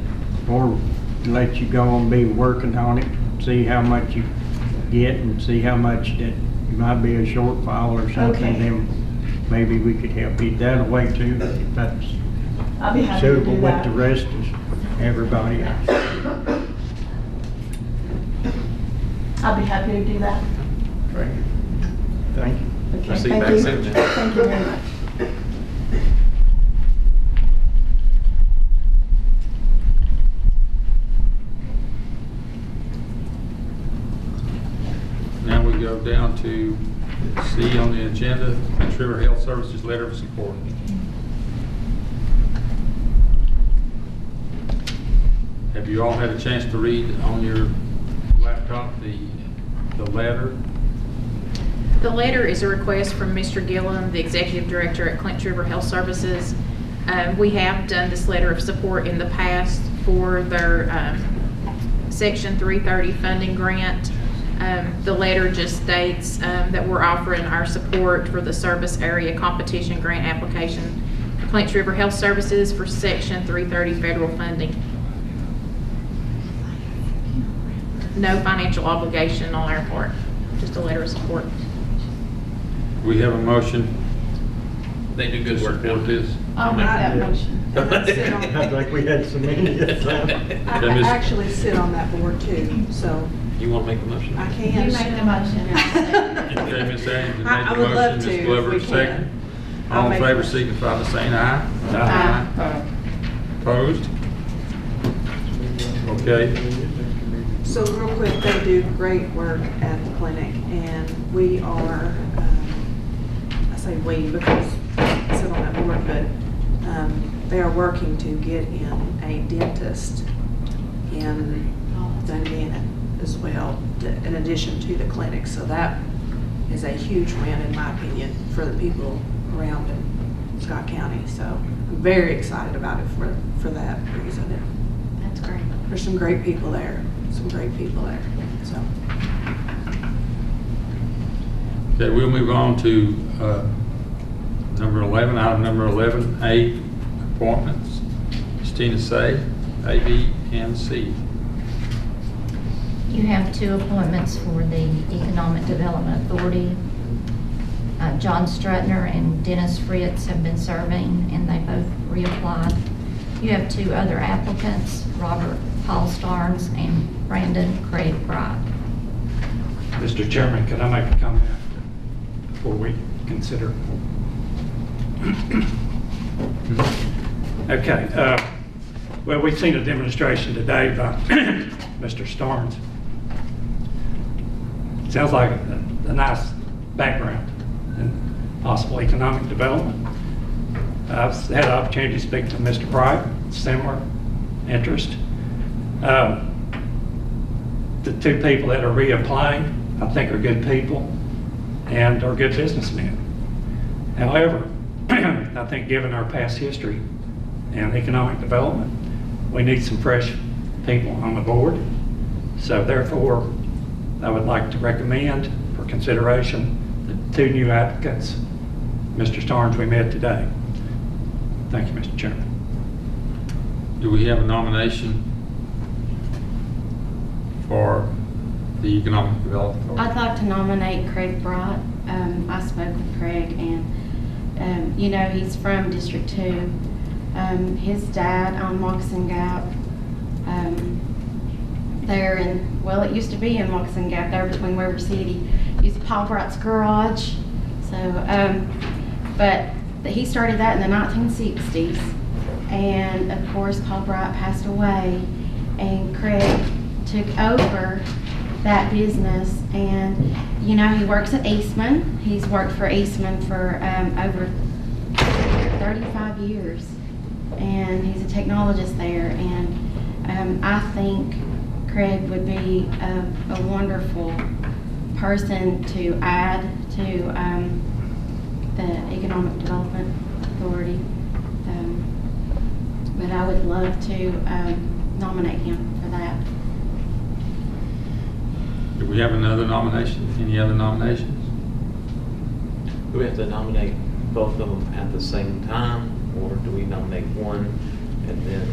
Or let you go and be working on it, see how much you get and see how much that might be a shortfall or something, Okay. then maybe we could help you that way too, if that's I'll be happy to suitable do with that. the rest of everybody else. I'll be happy to do that. Great. Thank you. Okay, I'll see you thank back you. soon then. Thank you very much. Now we go down to C on the agenda, Prince River Health Services Letter of Support. Have you all had a chance to read on your laptop the letter? The letter is a request from Mr. Gillum, the Executive Director at Clinton River Health Services. We have done this letter of support in the past for their Section 330 funding grant. The letter just states that we're offering our support for the service area competition grant application for Clinton River Health Services for Section 330 federal funding. No financial obligation on our part, just a letter of support. We have a motion They do to good work. support this. I'll make that motion. And I sit on- I think we had so many this time. I actually sit on that board too, so You want to make a motion? I You can. make the motion. Okay, Ms. Ames I made the would love motion, to, Ms. if Glover, we can. second. I'll All in make the favor motion. signify by saying aye. Aye. Opposed? Okay. So real quick, they do great work at the clinic, and we are, I say we because I sit on that board, but they are working to get in a dentist in Dunedin as well, in addition to the clinic. So that is a huge win, in my opinion, for the people around in Scott County. So I'm very excited about it for that reason. That's great. There's some great people there, so. Okay, we'll move on to number 11, item number 11A, appointments. Christina Say, A, B, and C. You have two appointments for the Economic Development Authority. John Strutner and Dennis Fritz have been serving, and they both reapplied. You have two other applicants, Robert Paul Starnes and Brandon Craig Bright. Mr. Chairman, could I make a comment before we consider? Okay, well, we've seen a demonstration today by Mr. Starnes. Sounds like a nice background in possible economic development. I've had the opportunity to speak to Mr. Bright, similar interest. The two people that are reapplying, I think, are good people and are good businessmen. However, I think given our past history and economic development, we need some fresh people on the board. So therefore, I would like to recommend for consideration the two new applicants Mr. Starnes, we met today. Thank you, Mr. Chairman. Do we have a nomination for the Economic Development Authority? I'd like to nominate Craig Bright. I spoke with Craig, and you know, he's from District 2. His dad on Moccasin Gap, there in, well, it used to be in Moccasin Gap, there between Weber City, used Paul Bright's garage. So, but he started that in the 1960s, and of course Paul Bright passed away, and Craig took over that business. And you know, he works at Eastman. He's worked for Eastman for over 35 years, and he's a technologist there. And I think Craig would be a wonderful person to add to the Economic Development Authority. But I would love to nominate him for that. Do we have another nomination? Any other nominations? Do we have to nominate both of them at the same time, or do we nominate one and then,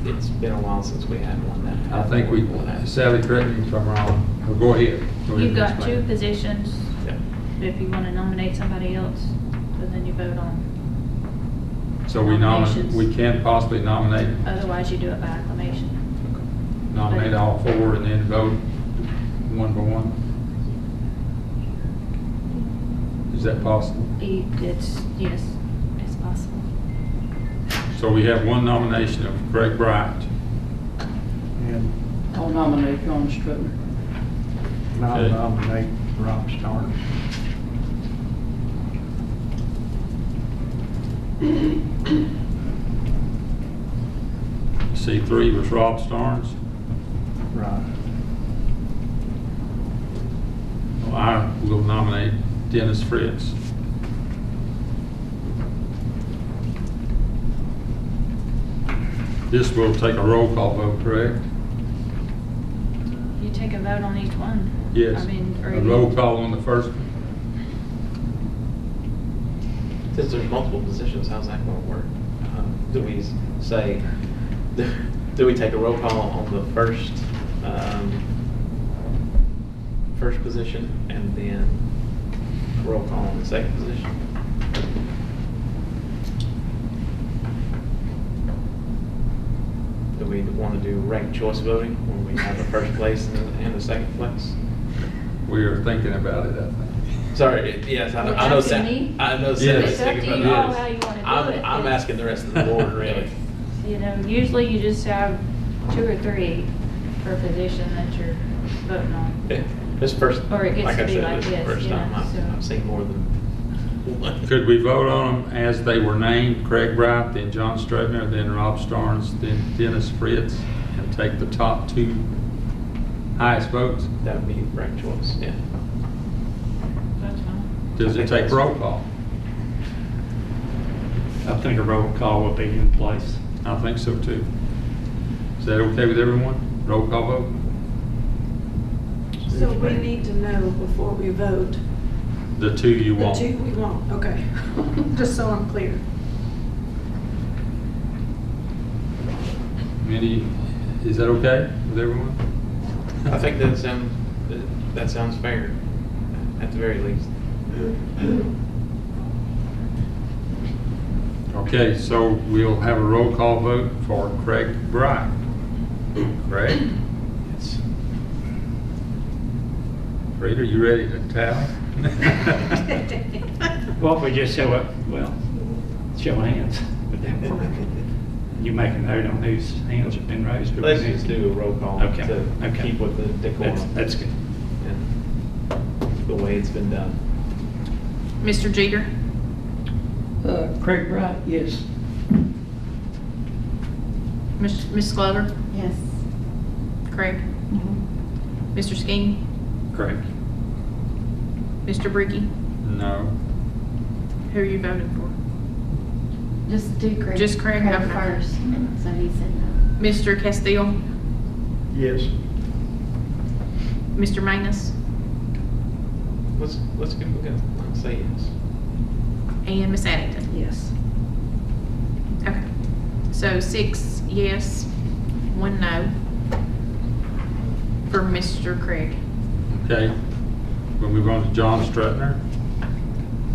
it's been a while since we had one that. I think we, Sally, correct me if I'm wrong. Well, go ahead. Go ahead You've and got explain. 2 positions. Yeah. If you want to nominate somebody else, but then you vote on. So we nominations. we can possibly nominate Otherwise, you do it by acclamation. all 4 and then vote one for one. Is that possible? It's, yes, it's possible. So we have one nomination of Craig Bright. And I'll nominate John Strutner. I'll Okay. nominate Rob Starnes. C3 was Rob Starnes. Right. Well, I will nominate Dennis Fritz. This will take a roll call vote, correct? You take a vote on each one. Yes. I mean, or A you- roll call on the first one. Since there's multiple positions, how's that going to work? Do we say, do we take a roll call on the first position and then a roll call on the second position? Do we want to do ranked choice voting when we have the first place and the second place? We are thinking about it, I think. Sorry, yes, I know, I know, It's up to me. I know. Yes. It's up to you all how you want to do it. I'm asking the rest of the board, really. You know, usually you just have 2 or 3 per position that you're voting on. This first, Or it gets like to I be said, like this is the this, first yeah, time so- I've seen more than one. Could we vote on them as they were named? Craig Bright, then John Strutner, then Rob Starnes, then Dennis Fritz, and take the top 2 highest votes? That would be ranked choice, yeah. That's fine. Does it take roll call? I think a roll call will be in place. I think so too. Is that okay with everyone? Roll call vote? So we need to know before we vote, The 2 you the want. 2 we want, okay. Just so I'm clear. Is that okay with everyone? I think that sounds fair, at the very least. Okay, so we'll have a roll call vote for Craig Bright. Craig? Yes. Reed, are you ready to tally? Well, if we just show up, well, show hands. You make a note on whose hands have been raised? or Let's we need just to- do a roll call Okay, to okay. keep with the decorum. That's good. And the way it's been done. Mr. Jeter? Craig Bright, yes. Ms. Glover? Yes. Craig? Mhm. Mr. Skeen? Correct. Mr. Bricky? No. Who are you voting for? Just do Craig. Just Craig, okay. first. So he said no. Mr. Castile? Yes. Mr. Manus? Let's give it a go. I'll say yes. And Ms. Addington? Yes. Okay. So 6 yes, 1 no for Mr. Craig. Okay. We'll move on to John Strutner.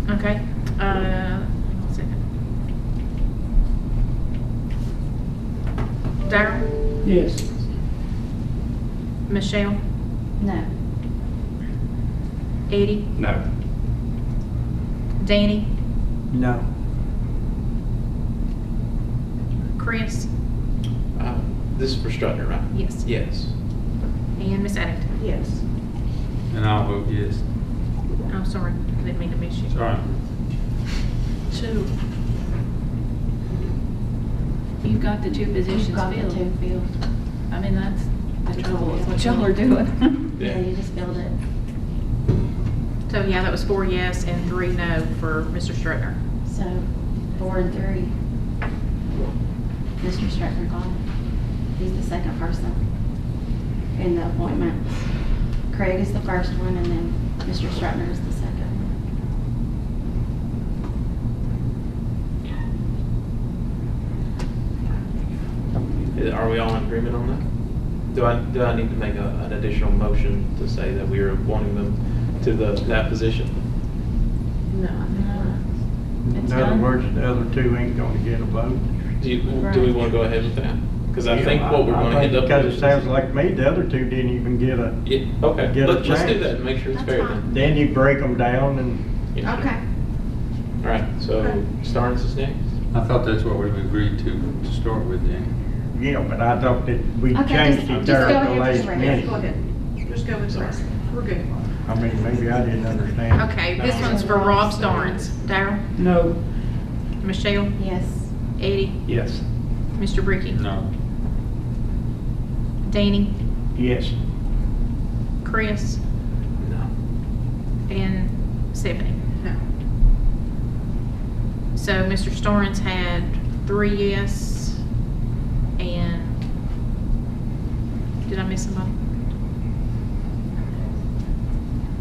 Okay. 1 second. Darryl? Yes. Michelle? No. Eddie? No. Danny? No. Chris? This is for Strutner, right? Yes. Yes. And Miss Addington? Yes. And I'll vote yes. Oh, sorry, didn't mean to miss you. Sorry. 2. You've got the 2 positions You've got the filled. 2 filled. I mean, that's the trouble with what y'all are doing. Yeah, you just filled it. So yeah, that was 4 yes and 3 no for Mr. Strutner. So 4 and 3. Mr. Stratford got it. He's the second person in the appointments. Craig is the first one, and then Mr. Stratner is the second. Are we all in agreement on that? Do I need to make an additional motion to say that we are wanting them to that position? No, I think In other words, the other 2 ain't gonna get a vote. Do we want to go ahead with that? Because I think what we're going to end up with. Because it sounds like me, the other 2 didn't even get a, Yeah, okay, get a let's do chance. that and make sure it's That's fair fine. then. then you break them down and, Yeah. Okay. All right, so Starnes is next. I thought that's what we agreed to start with then. yeah, but I thought that we Okay, changed just it go there at ahead the with last the rest. minute. Go ahead. Just go with the rest. We're good. I mean, maybe I didn't understand. Okay, this one's for Rob Starnes. Darryl? No. Michelle? Yes. Eddie? Yes. Mr. Bricky? No. Danny? Yes. Chris? No. And Stephanie? No. So Mr. Starnes had 3 yes and, did I miss somebody?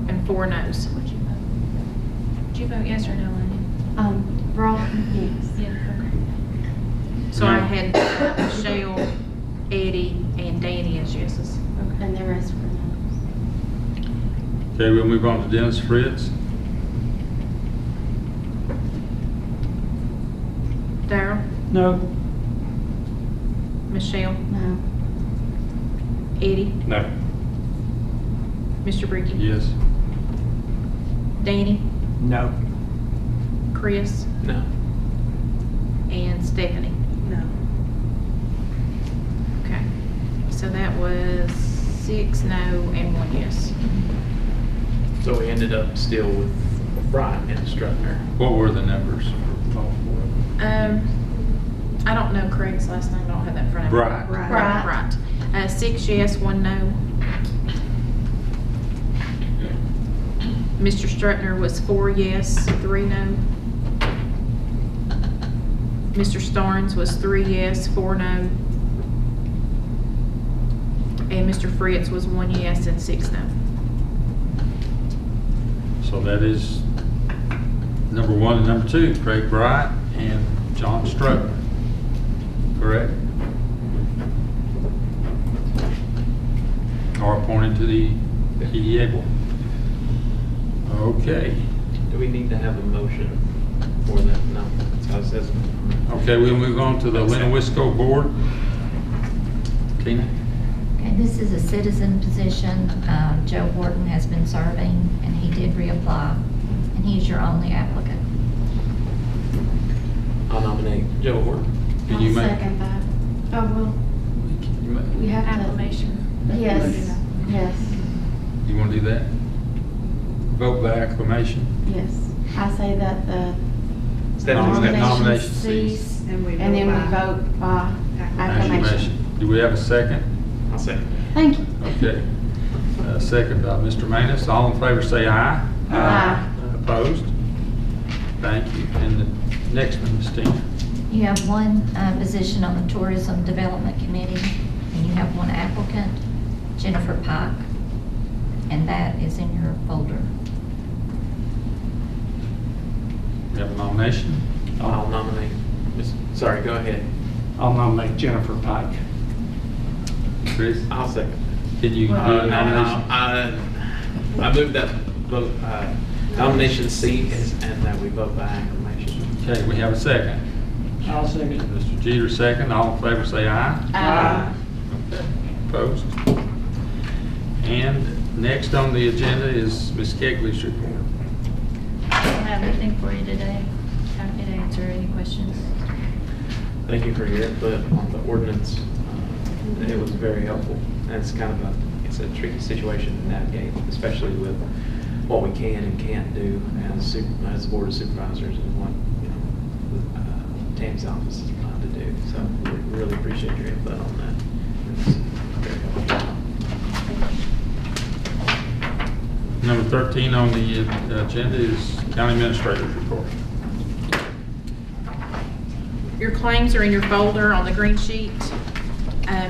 And 4 no's. Did you vote yes or no, Lenny? Rob, yes. Yeah, okay. So I had Michelle, Eddie, and Danny as yeses. And the rest were no's. Okay, we'll move on to Dennis Fritz. Darryl? No. Michelle? No. Eddie? No. Mr. Bricky? Yes. Danny? No. Chris? No. And Stephanie? No. Okay. So that was 6 no and 1 yes. So we ended up still with Brian and Strutner. What were the numbers for all 4? I don't know Craig's last name. I don't have that in front of me. Bright. Bright. Right. 6 yes, 1 no. Mr. Strutner was 4 yes, 3 no. Mr. Starnes was 3 yes, 4 no. And Mr. Fritz was 1 yes and 6 no. So that is number 1 and number 2, Craig Bright and John Strutner. Correct? Are appointed to the PDA board. Okay. Do we need to have a motion for that? No, that's how it says. Okay, we'll move on to the Lennowisco board. Tina? Okay, this is a citizen position. Joe Horton has been serving, and he did reapply, and he's your only applicant. I'll nominate Joe Horton. Can I'll you make? second that. Oh, well, we have to. Acclamation. Yes, yes, You want to do that? Vote by acclamation? yes. I say that the Stephanie's next. Nomination nominations cease. cease, And and then we vote by acclamation. Do we have a second? I'll second. Thank you. Okay. Second by Mr. Manus. All in favor say aye. Aye. Opposed? Thank you. And the next one, Ms. Tina. You have one position on the Tourism Development Committee, and you have one applicant, Jennifer Pike, and that is in your folder. We have a nomination. I'll nominate, sorry, go ahead. I'll nominate Jennifer Pike. Chris, I'll second. can you do a nomination? I move that vote, nomination C and that we vote by acclamation. Okay, we have a second. I'll second. Mr. Jeter, second. All in favor, say aye. Aye. Okay, opposed? And next on the agenda is Ms. Kegley's report. I don't have anything for you today. Happy to answer any questions. Thank you for your input on the ordinance. It was very helpful. And it's kind of it's a tricky situation to navigate, especially with what we can and can't do as the Board of Supervisors and what, Tam's office is trying to do. So we really appreciate your input on that. It's very helpful. Number 13 on the agenda is County Administrator's report. Your claims are in your folder on the green sheet.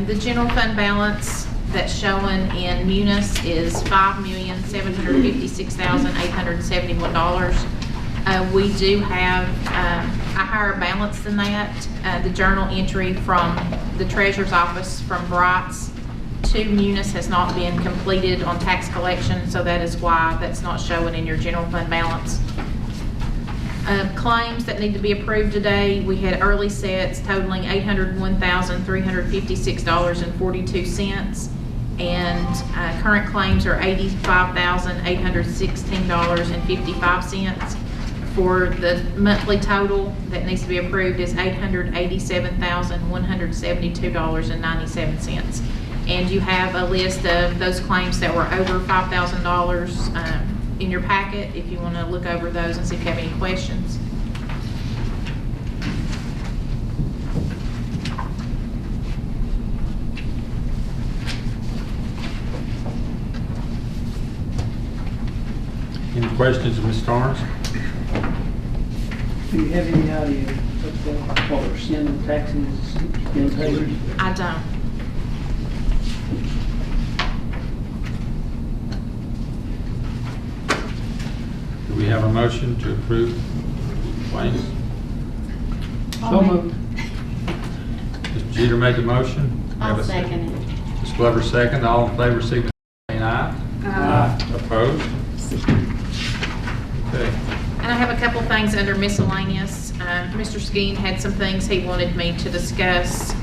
The general fund balance that's shown in Munis is $5,756,871. We do have a higher balance than that. The journal entry from the Treasurer's Office from Bright's to Munis has not been completed on tax collection, so that is why that's not showing in your general fund balance. Claims that need to be approved today, we had early sets totaling $801,356.42, and current claims are $85,816.55. For the monthly total that needs to be approved is $887,172.97. And you have a list of those claims that were over $5,000 in your packet if you want to look over those and see if you have any questions. Any questions of Ms. Torrance? Do you have any idea what percent of taxes is being paid? I don't. Do we have a motion to approve claims? So moved. Mr. Jeter made the motion. I'll second it. Ms. Glover second. All in favor, signify by saying aye. Aye. Opposed? Okay. And I have a couple things under miscellaneous. Mr. Skeen had some things he wanted me to discuss.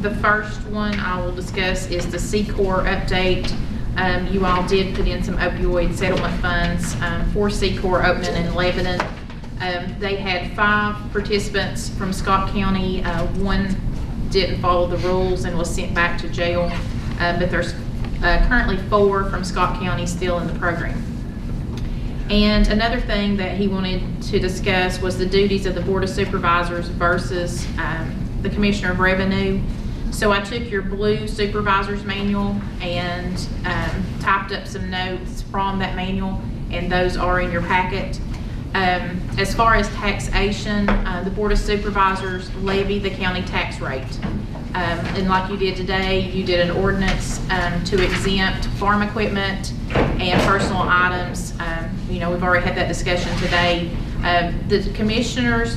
The first one I will discuss is the C-Corps update. You all did put in some opioid settlement funds for C-Corps opening in Lebanon. They had 5 participants from Scott County. One didn't follow the rules and was sent back to jail, but there's currently 4 from Scott County still in the program. And another thing that he wanted to discuss was the duties of the Board of Supervisors versus the Commissioner of Revenue. So I took your blue Supervisor's Manual and typed up some notes from that manual, and those are in your packet. As far as taxation, the Board of Supervisors levy the county tax rate. And like you did today, you did an ordinance to exempt farm equipment and personal items. We've already had that discussion today. The Commissioner's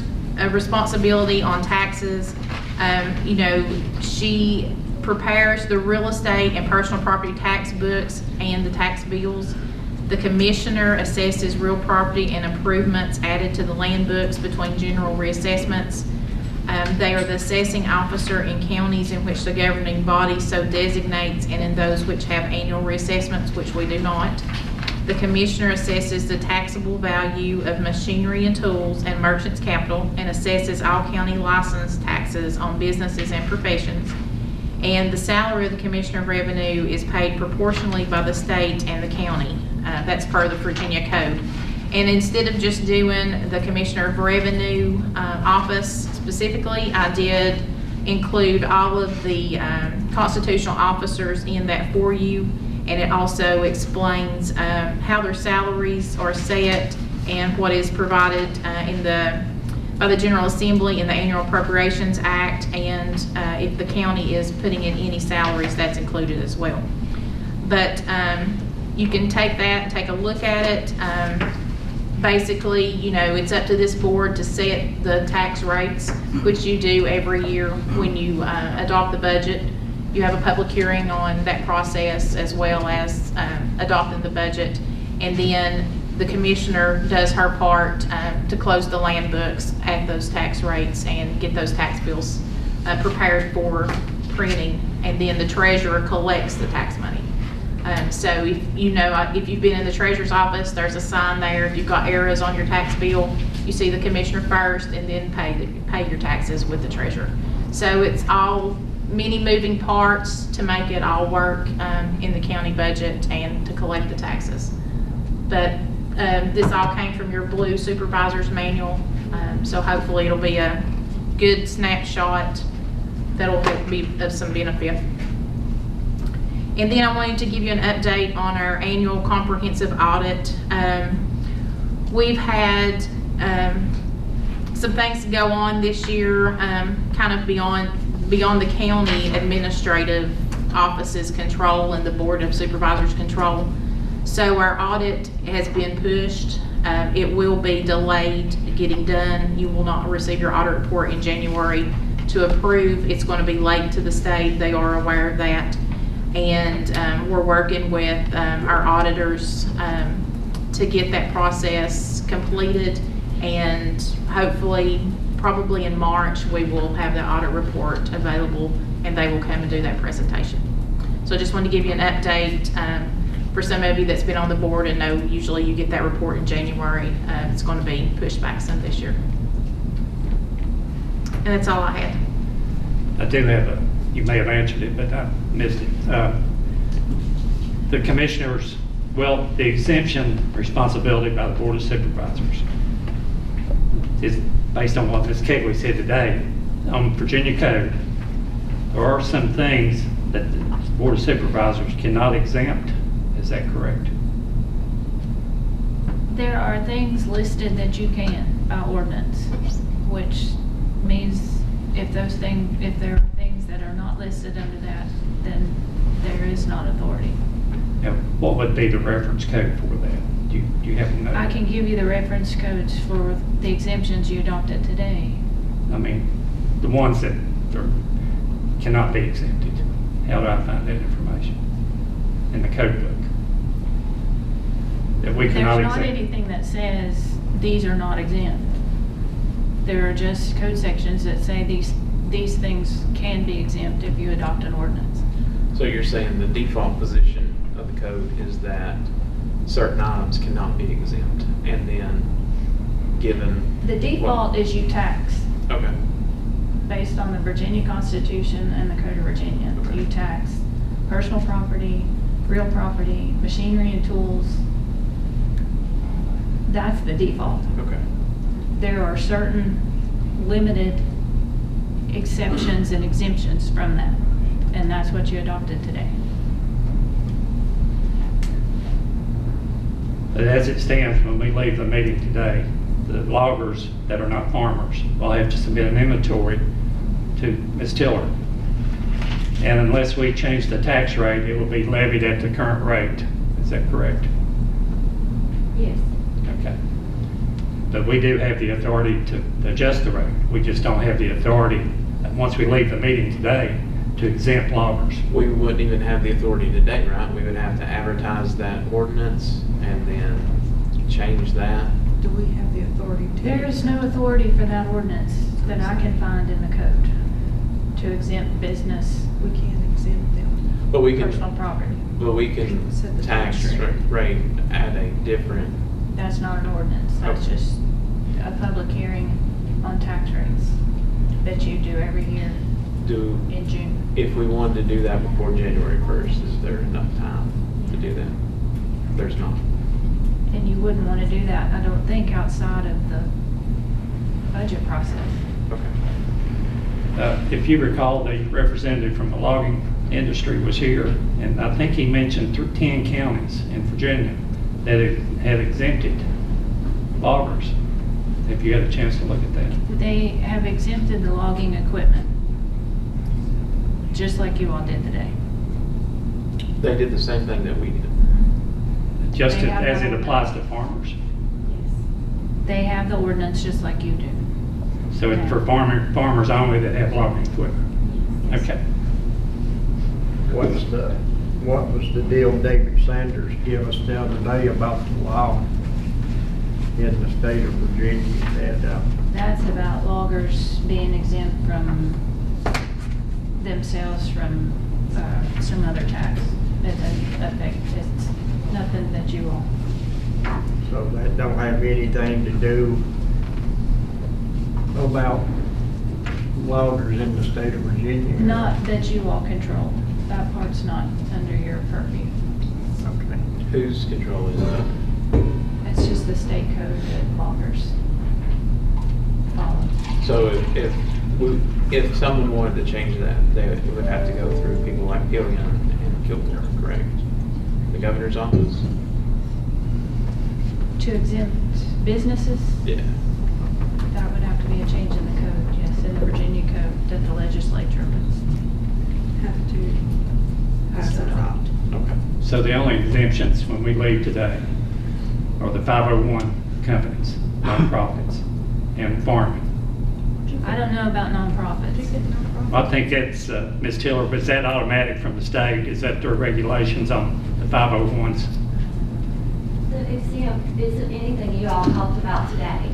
responsibility on taxes, she prepares the real estate and personal property tax books and the tax bills. The Commissioner assesses real property and improvements added to the land books between general reassessments. They are the assessing officer in counties in which the governing body so designates and in those which have annual reassessments, which we do not. The Commissioner assesses the taxable value of machinery and tools and merchants' capital and assesses all county license taxes on businesses and professions. And the salary of the Commissioner of Revenue is paid proportionally by the state and the county. That's per the Virginia Code. And instead of just doing the Commissioner of Revenue office specifically, I did include all of the constitutional officers in that for you. And it also explains how their salaries are set and what is provided by the General Assembly in the Annual Appropriations Act, and if the county is putting in any salaries, that's included as well. But you can take that and take a look at it. Basically, you know, it's up to this board to set the tax rates, which you do every year when you adopt the budget. You have a public hearing on that process as well as adopting the budget. And then the commissioner does her part to close the land books at those tax rates and get those tax bills prepared for printing. And then the treasurer collects the tax money. So if if you've been in the treasurer's office, there's a sign there. If you've got errors on your tax bill, you see the commissioner first and then pay your taxes with the treasurer. So it's all many moving parts to make it all work in the county budget and to collect the taxes. But this all came from your blue supervisor's manual, so hopefully it'll be a good snapshot that'll be of some benefit. And then I wanted to give you an update on our annual comprehensive audit. We've had some things to go on this year, kind of beyond the county administrative office's control and the Board of Supervisors control. So our audit has been pushed. It will be delayed getting done. You will not receive your audit report in January to approve. It's going to be late to the state. They are aware of that. And we're working with our auditors to get that process completed, and hopefully probably in March we will have the audit report available and they will come and do that presentation. So I just wanted to give you an update for some of you that's been on the board and know usually you get that report in January. It's going to be pushed back some this year. And that's all I had. I do have you may have answered it, but I missed it. The commissioners, well, the exemption responsibility by the Board of Supervisors is based on what Ms. Kegley said today. On Virginia Code, there are some things that the Board of Supervisors cannot exempt. Is that correct? There are things listed that you can by ordinance, which means if there are things that are not listed under that, then there is not authority. Now, what would be the reference code for that? Do you happen to know? I can give you the reference codes for the exemptions you adopted today. I mean, the ones that cannot be exempted. How do I find that information in the code book? That we cannot There's not exempt. anything that says these are not exempt. There are just code sections that say these things can be exempt if you adopt an ordinance. So you're saying the default position of the code is that certain items cannot be exempt, and then given... The default is you tax. Okay. Based on the Virginia Constitution and the Code of Virginia. Okay. You tax personal property, real property, machinery and tools. That's the default. Okay. There are certain limited exceptions and exemptions from that, and that's what you adopted today. But as it stands, when we leave the meeting today, the loggers that are not farmers will have to submit an inventory to Ms. Tiller. And unless we change the tax rate, it will be levied at the current rate. Is that correct? Yes. Okay. But we do have the authority to adjust the rate. We just don't have the authority, once we leave the meeting today, to exempt loggers. We wouldn't even have the authority today, right? We would have to advertise that ordinance and then change that. Do we have the authority to? There is no authority for that ordinance that I can find in the code to exempt business. We can't exempt them. But we can, personal property. but we can Set the tax tax rate. rate at a different... That's not an ordinance. That's Okay. just a public hearing on tax rates that you do every year in June. If we wanted to do that before January 1st, is there enough time to do that? There's not. And you wouldn't want to do that, I don't think, outside of the budget process. Okay. If you recall, the representative from the logging industry was here, and I think he mentioned 10 counties in Virginia that have exempted loggers. If you had a chance to look at that. They have exempted the logging equipment, just like you all did today. They did the same thing that we did. Just They have as no it applies to farmers. They have the ordinance just like you do. So it's for farmers only that have logging equipment? Okay. What was the deal David Sanders gave us the other day about the law in the state of Virginia? That's about loggers being exempt from themselves from some other tax that doesn't affect, it's nothing that you all. So that don't have anything to do about loggers in the state of Virginia? Not that you all control. That part's not under your purview. Okay. Whose control is that? It's just the state code that loggers follow. So if someone wanted to change that, they would have to go through people like Gillian and Kilgore, correct? The governor's office? To exempt businesses, Yeah. that would have to be a change in the code, yes, in the Virginia code that the legislature would Have to pass it on. Okay. So the only exemptions when we leave today are the 501 companies, nonprofits, and farming. I don't know about nonprofits. I think that's, Ms. Tiller, but is that automatic from the state? Is that their regulations on the 501s? The exempt isn't anything you all talked about today.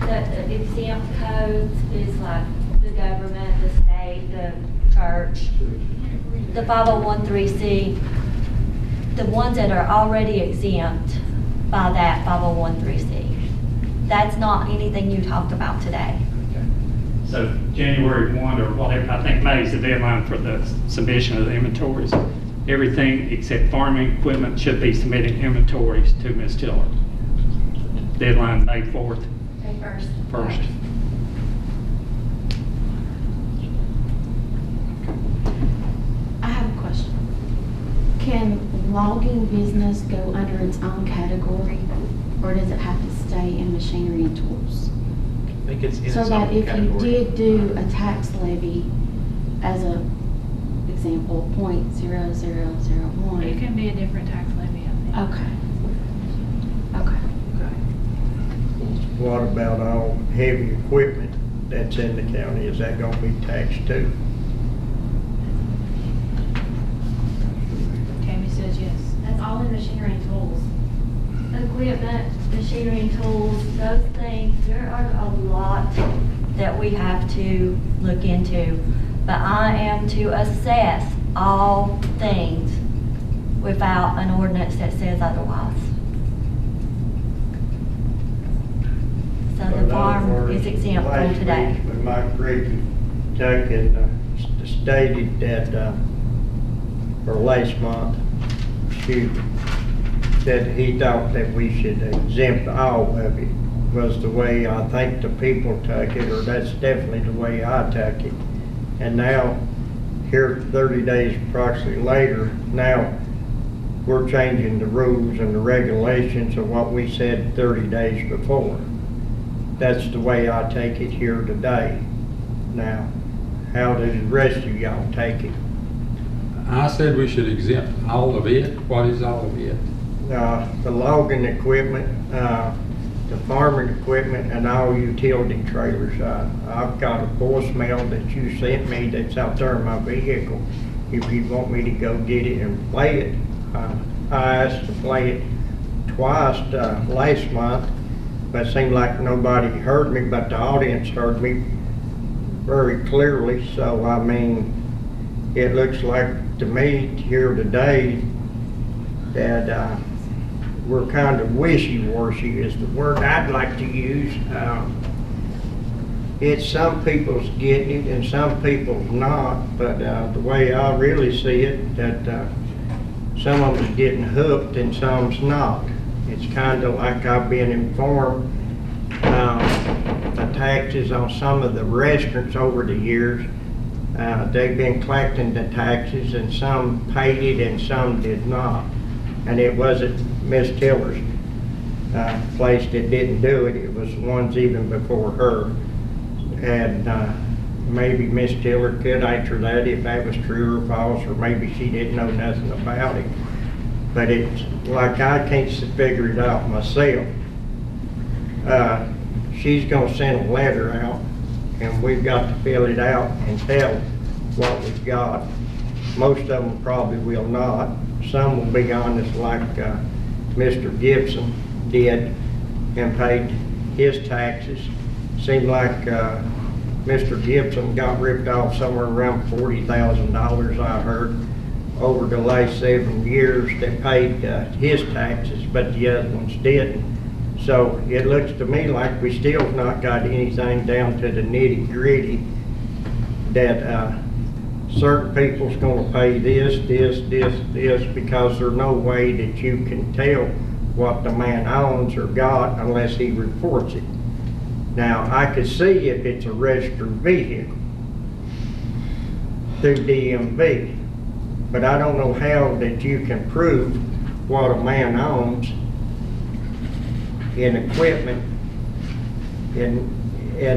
The exempt codes is like the government, the state, the church, the 501(c), the ones that are already exempt by that 501(c). That's not anything you talked about today. So January 1 or whatever, I think May is the deadline for the submission of the inventories. Everything except farming equipment should be submitting inventories to Ms. Tiller. Deadline May 4th. May 1st. First. I have a question. Can logging business go under its own category, or does it have to stay in machinery and tools? I think it's in So its that own if category. you did do a tax levy, as a example, It .0001. can be a different tax levy, I think. Okay. What about all heavy equipment that's in the county? Is that gonna be taxed too? Tammy says yes. That's all in machinery and tools. Equipment, machinery and tools, those things, there are a lot that we have to look into. But I am to assess all things without an ordinance that says otherwise. So the farm is exempt from today. Last week, when Mike Ricky stated that, or last month, that he thought that we should exempt all of it, was the way I think the people took it, or that's definitely the way I took it. And now, here 30 days approximately later, now we're changing the rules and the regulations of what we said 30 days before. That's the way I take it here today. Now, how does the rest of y'all take it? I said we should exempt all of it. What is all of it? The logging equipment, the farming equipment, and all utility trailers. I've got a voicemail that you sent me that's out there in my vehicle. If you want me to go get it and play it, I asked to play it twice last month, but it seemed like nobody heard me, but the audience heard me very clearly. So, I mean, it looks like to me here today that we're kind of wishy-washy is the word I'd like to use. It's some people's getting it and some people's not, but the way I really see it, that some of them's getting hooked and some's not. It's kind of like I've been informed, the taxes on some of the restaurants over the years, they've been collecting the taxes and some paid it and some did not. And it wasn't Miss Tiller's place that didn't do it. It was the ones even before her. And maybe Miss Tiller could answer that if that was true or false, or maybe she didn't know nothing about it. But it's like I can't figure it out myself. she's gonna send a letter out, and we've got to fill it out and tell what we've got. Most of them probably will not. Some will be honest like Mr. Gibson did and paid his taxes. Seemed like Mr. Gibson got ripped off somewhere around $40,000, I heard, over the last 7 years that paid his taxes, but the other ones didn't. So it looks to me like we still not got anything down to the nitty gritty that certain people's gonna pay this, because there's no way that you can tell what the man owns or got unless he reports it. Now, I could see if it's a registered vehicle through DMV, but I don't know how that you can prove what a man owns in equipment, and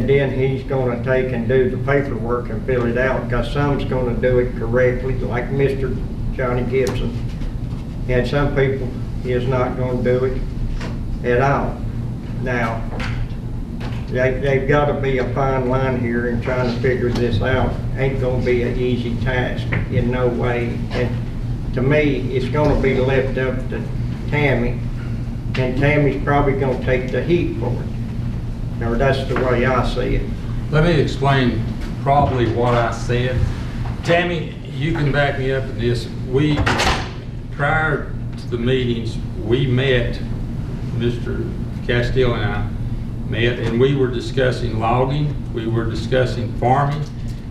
then he's gonna take and do the paperwork and fill it out, because some's gonna do it correctly, like Mr. Johnny Gibson, and some people is not gonna do it at all. Now, they've gotta be a fine line here in trying to figure this out. Ain't gonna be an easy task in no way, and to me, it's gonna be left up to Tammy, and Tammy's probably gonna take the heat for it. Or that's the way I see it. Let me explain probably what I said. Tammy, you can back me up in this. Prior to the meetings, we met, Mr. Castile and I met, and we were discussing logging, we were discussing farming,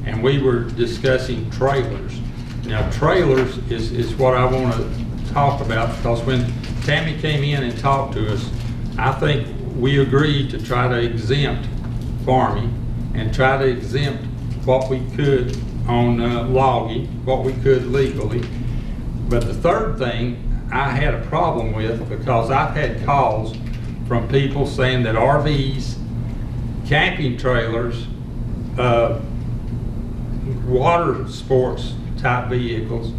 and we were discussing trailers. Now, trailers is what I want to talk about, because when Tammy came in and talked to us, I think we agreed to try to exempt farming and try to exempt what we could on logging, what we could legally. But the third thing I had a problem with, because I've had calls from people saying that RVs, camping trailers, water sports type vehicles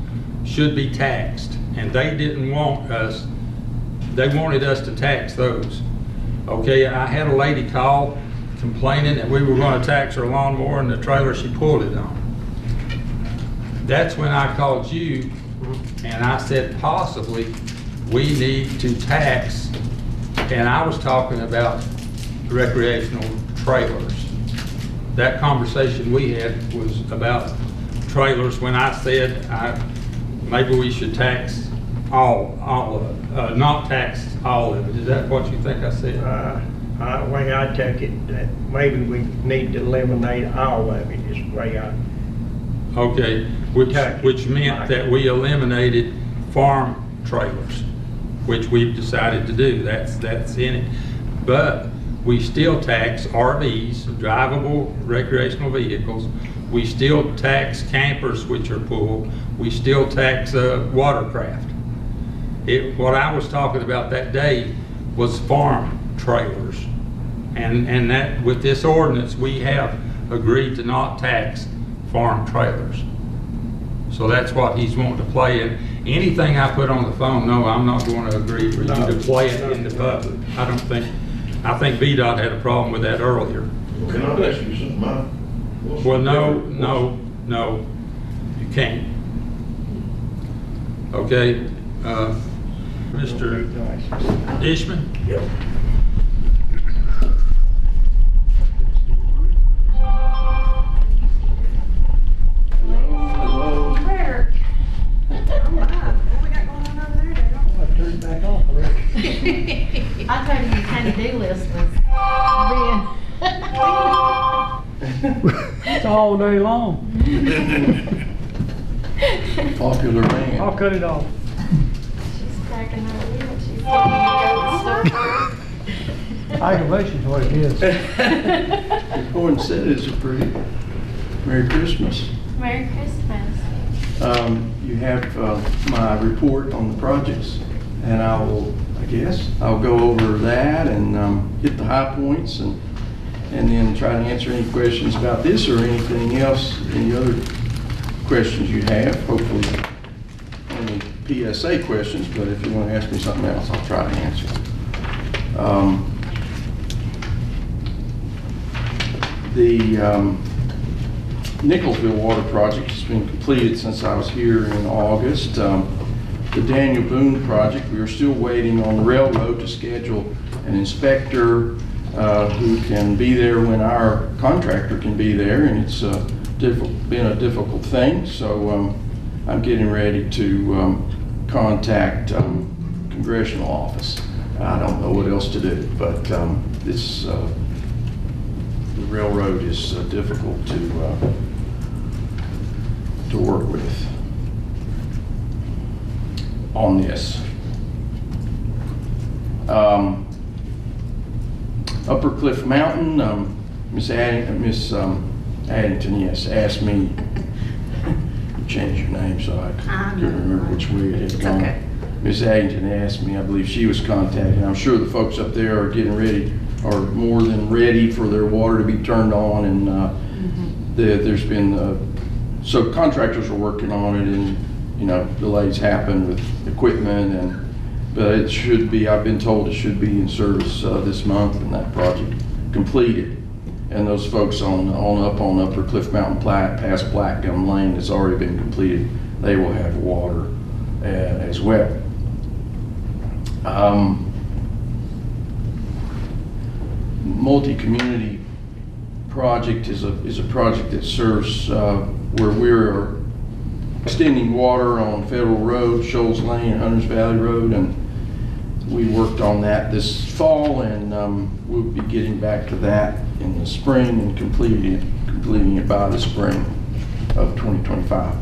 should be taxed, and they didn't want us, they wanted us to tax those. Okay, I had a lady call complaining that we were going to tax her lawnmower and the trailer she pulled it on. That's when I called you and I said possibly we need to tax, and I was talking about recreational trailers. That conversation we had was about trailers when I said maybe we should tax all of it, not tax all of it. Is that what you think I said? The way I took it, that maybe we need to eliminate all of it is the way I... Okay, which meant that we eliminated farm trailers, which we've decided to do. That's in it. But we still tax RVs, drivable recreational vehicles. We still tax campers, which are pool. We still tax watercraft. What I was talking about that day was farm trailers. And that with this ordinance, we have agreed to not tax farm trailers. So that's what he's wanting to play in. Anything I put on the phone, no, I'm not going to agree for you to play it in the public. I think VDOT had a problem with that earlier. Can I ask you something, Mike? Well, no, you can't. Okay, Mr. Ishman? Yep. I told you your can-do list was It's all day long. Popular man. I'll cut it off. She's cracking her wheel. She's going to go Aggravation's what it is. Go and said it's approved. Merry Christmas. Merry Christmas. You have my report on the projects, and I'll go over that and hit the high points and then try to answer any questions about this or anything else, any other questions you have. Hopefully only PSA questions, but if you want to ask me something else, I'll try to answer. The Nicholsville Water Project has been completed since I was here in August. The Daniel Boone Project, we are still waiting on the railroad to schedule an inspector who can be there when our contractor can be there, and it's been a difficult thing. So I'm getting ready to contact congressional office. I don't know what else to do, but the railroad is difficult to work with on this. Upper Cliff Mountain, Miss Addington, yes, asked me to change your name so I couldn't remember which way it had gone. Okay. Miss Addington asked me, I believe she was contacted. I'm sure the folks up there are getting ready, are more than ready for their water to be turned on, and there's been, so contractors are working on it, and delays happen with equipment, but it should be, I've been told it should be in service this month, and that project completed. And those folks on Upper Cliff Mountain past Blackgum Lane that's already been completed, they will have water as well. Multi-community project is a project that serves where we're extending water on Federal Road, Shoals Lane, and Hunters Valley Road, and we worked on that this fall, and we'll be getting back to that in the spring and completing it by the spring of 2025.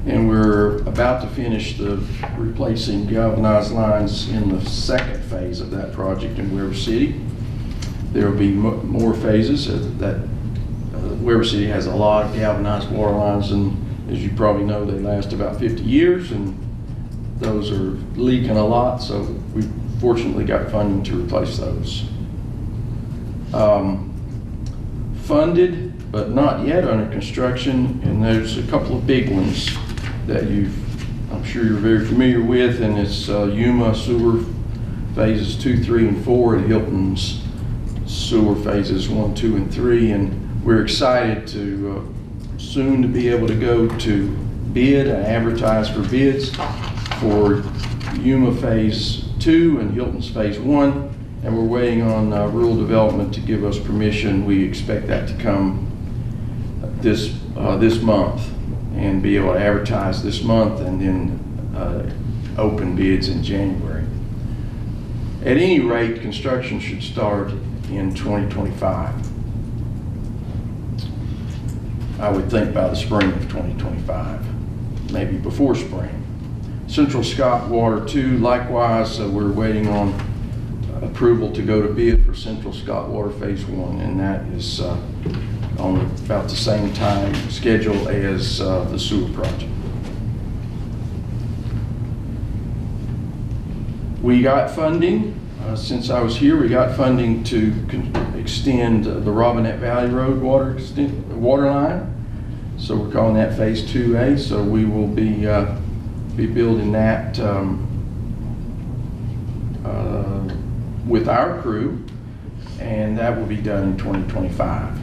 And we're about to finish the replacing galvanized lines in the second phase of that project in Weber City. There will be more phases. Weber City has a lot of galvanized water lines, and as you probably know, they last about 50 years, and those are leaking a lot, so we fortunately got funding to replace those. Funded, but not yet under construction, and there's a couple of big ones that I'm sure you're very familiar with, and it's Yuma Sewer Phases 2, 3, and 4, and Hilton's Sewer Phases 1, 2, and 3, and we're excited to soon to be able to go to bid and advertise for bids for Yuma Phase 2 and Hilton's Phase 1, and we're waiting on rural development to give us permission. We expect that to come this month and be able to advertise this month, and then open bids in January. At any rate, construction should start in 2025. I would think by the spring of 2025, maybe before spring. Central Scott Water 2, likewise, we're waiting on approval to go to bid for Central Scott Water Phase 1, and that is on about the same time schedule as the sewer project. We got funding, since I was here, we got funding to extend the Robinette Valley Road water line. So we're calling that Phase 2A. So we will be building that with our crew, and that will be done in 2025.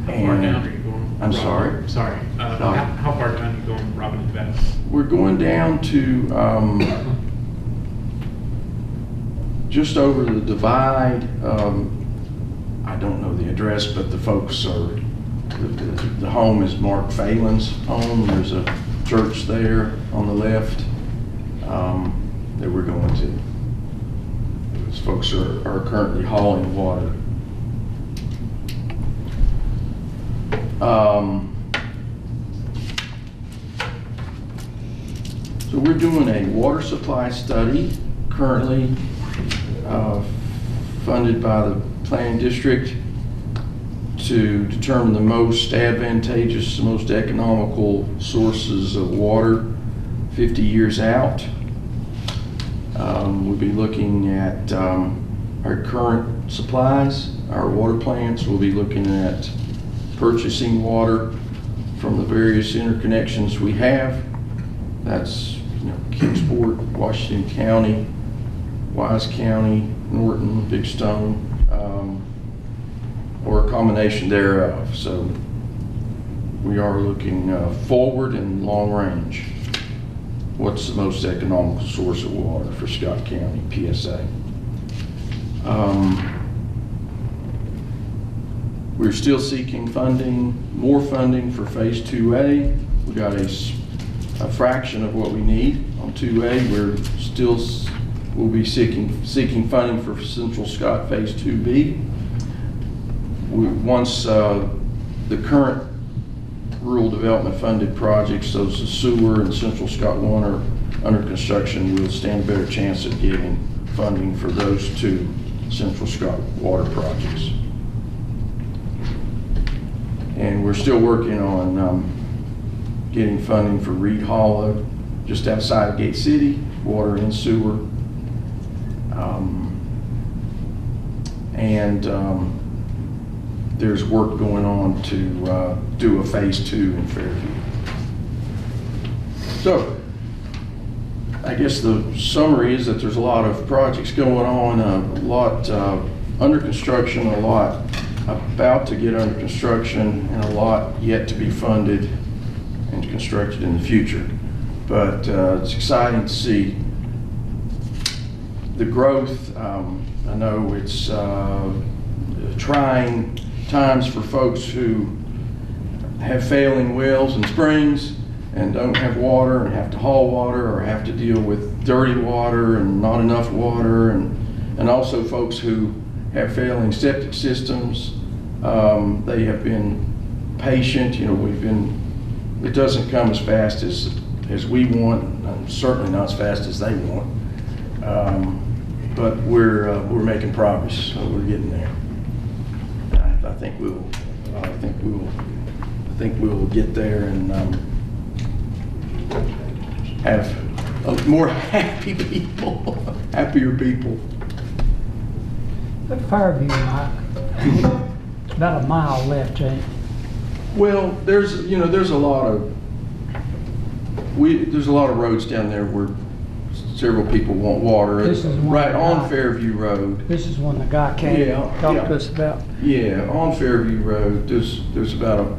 How far down are you going? I'm sorry? Sorry. How far down are you going, Robin and Valley? We're going down to just over the divide. I don't know the address, but the folks are, the home is Mark Phelan's home. There's a church there on the left that we're going to. Those folks are currently hauling water. So we're doing a water supply study currently funded by the planning district to determine the most advantageous, the most economical sources of water 50 years out. We'll be looking at our current supplies, our water plants. We'll be looking at purchasing water from the various interconnections we have. That's Kingsport, Washington County, Wise County, Norton, Big Stone, or a combination thereof. So we are looking forward and long range. What's the most economical source of water for Scott County, PSA? We're still seeking funding, more funding for Phase 2A. We got a fraction of what we need on 2A. We'll be seeking funding for Central Scott Phase 2B. Once the current rural development funded projects, those the sewer and Central Scott 1 are under construction, we'll stand a better chance of getting funding for those 2 Central Scott water projects. And we're still working on getting funding for Reed Hollow, just outside of Gate City, water and sewer. There's work going on to do a Phase 2 in Fairview. So, I guess the summary is that there's a lot of projects going on, a lot under construction, a lot about to get under construction, and a lot yet to be funded and constructed in the future. But it's exciting to see the growth. I know it's trying times for folks who have failing wells and springs and don't have water and have to haul water or have to deal with dirty water and not enough water, and also folks who have failing septic systems. They have been patient. You know, it doesn't come as fast as we want, and certainly not as fast as they want. But we're making progress, so we're getting there. I think we'll get there and have more happy people, happier people. That Fairview, Mike, about a mile left, ain't it? Well, there's a lot of roads down there where several people want water. This is one right on guy- Fairview Road. This is one the guy came talk to us about. Yeah, on Fairview Road, there's about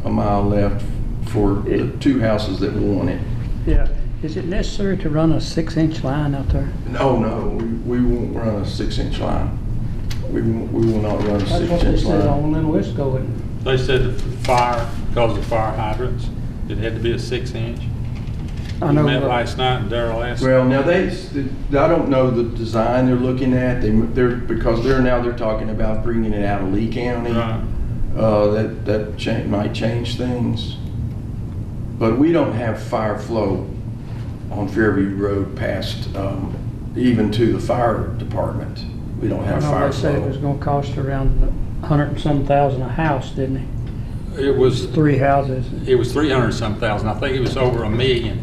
a mile left for the 2 houses that want it. Yeah. Is it necessary to run a 6-inch line out there? No, we won't run a 6-inch line. We will not run a 6-inch line. That's what they said on Little Wisco. They said that because of fire hydrants, it had to be a 6-inch. I know. We met last night and Darrell asked. Well, now I don't know the design they're looking at. Because they're talking about bringing it out of Lee County. Right. That might change things. But we don't have fire flow on Fairview Road past even to the fire department. We don't have fire They said it was flow. gonna cost around $100,000 a house, didn't it? It was 3 houses. It was 300-some thousand. I think it was over $1 million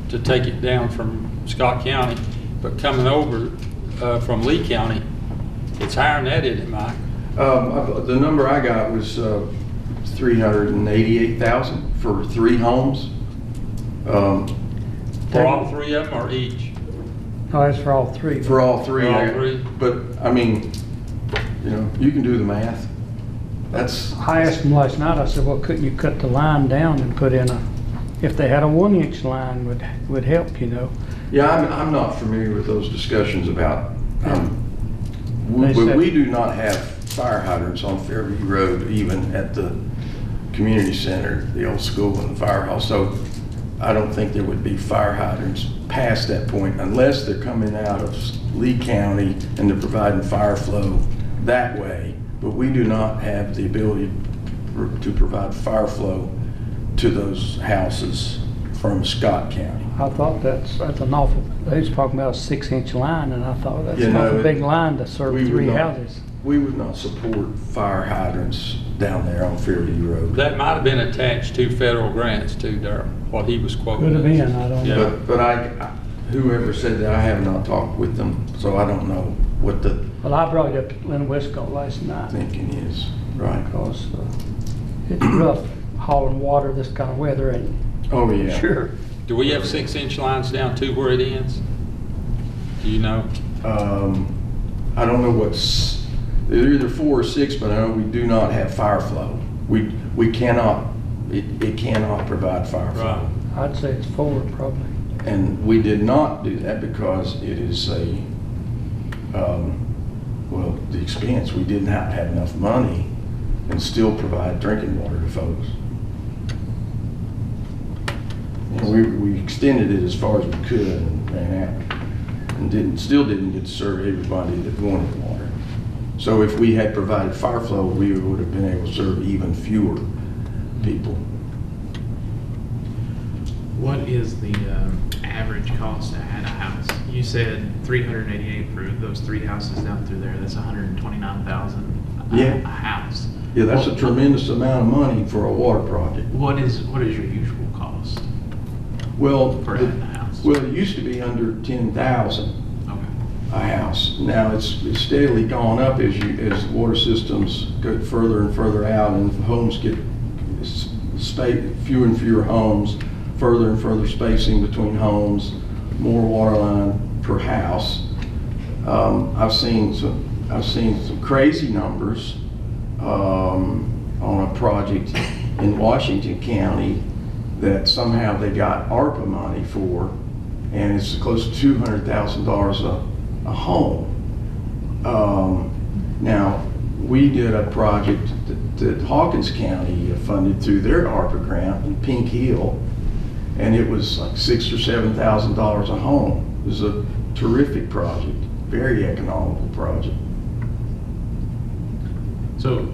to take it down from Scott County. But coming over from Lee County, it's higher than that, isn't it, Mike? The number I got was $388,000 for 3 homes. For all 3 of them or each? Oh, that's for all 3. For all 3. For all 3. But I mean, you can do the math. I asked them last night, I said, well, couldn't you cut the line down and put in if they had a 1-inch line would help, Yeah, I'm not familiar with those discussions about, but we do not have fire hydrants on Fairview Road, even at the community center, the old school and the firehouse. So I don't think there would be fire hydrants past that point unless they're coming out of Lee County and they're providing fire flow that way. But we do not have the ability to provide fire flow to those houses from Scott County. I thought that's an awful, they was talking about a 6-inch line, and I thought that's an awful big line to serve 3 houses. We would not support fire hydrants down there on Fairview Road. That might have been attached to federal grants too, Darrell, what he was quoting. Could have been, I don't know. But whoever said that, I have not talked with them, so I don't know what the Well, I brought it up to Lynn Wisco last night. thinking is. Right. Because it's rough hauling water this kind of weather, and Oh, yeah. sure. Do we have 6-inch lines down to where it ends? Do you know? I don't know what's, they're either 4 or 6, but I know we do not have fire flow. We cannot, it cannot provide fire flow. Right. I'd say it's 4 probably. And we did not do that because it is a, well, the expense. We did not have enough money and still provide drinking water to folks. And we extended it as far as we could and ran out. And still didn't get to serve everybody that wanted water. So if we had provided fire flow, we would have been able to serve even fewer people. What is the average cost to add a house? You said 388 for those 3 houses down through there. That's 129,000 Yeah. a house. Yeah, that's a tremendous amount of money for a water project. What is your usual cost Well, for adding a house? well, it used to be under 10,000 Okay. a house. Now it's steadily gone up as water systems go further and further out, and homes get fewer and fewer homes, further and further spacing between homes, more water line per house. I've seen some crazy numbers on a project in Washington County that somehow they got ARPA money for, and it's close to $200,000 a home. Now, we did a project that Hawkins County funded through their ARPA grant in Pink Hill, and it was like $6,000 or $7,000 a home. It was a terrific project, very economical project. So,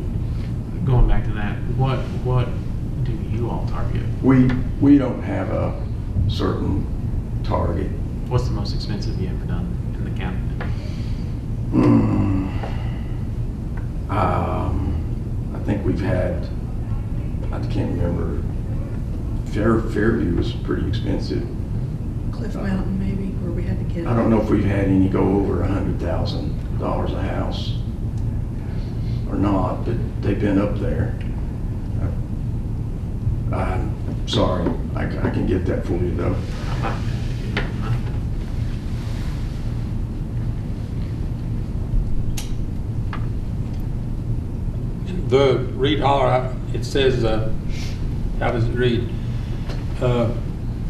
going back to that, what do you all target? We don't have a certain target. What's the most expensive you ever done in the county? I think we've had, I can't remember, Fairview was pretty expensive. Cliff Mountain maybe, where we had to get. I don't know if we've had any go over $100,000 a house or not, but they've been up there. I'm sorry, I can get that for you though. The read holler, it says, how does it read?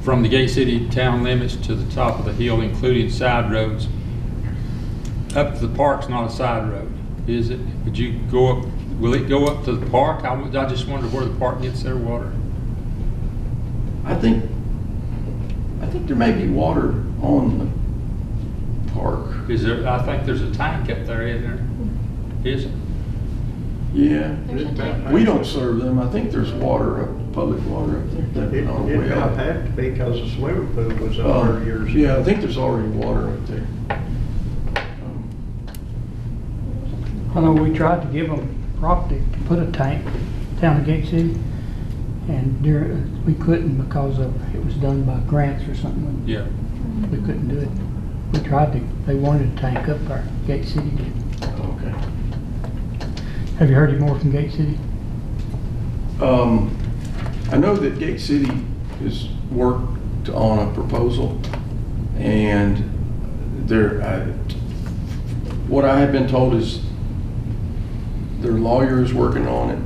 From the Gate City town limits to the top of the hill, including side roads. Up to the park's not a side road, is it? Would you go up, will it go up to the park? I just wonder where the park gets their water. I think there may be water on the park. Is there, I think there's a tank up there, isn't there? Is it? Yeah, we don't serve them. I think there's water, public water up there. It don't have to be because the swimming pool was over years ago. Yeah, I think there's already water up there. I know we tried to give them property to put a tank down at Gate City, and we couldn't because it was done by grants or something. Yeah. We couldn't do it. We tried to, they wanted a tank up there, Gate City did. Okay. Have you heard any more from Gate City? I know that Gate City has worked on a proposal, and what I have been told is their lawyer is working on it.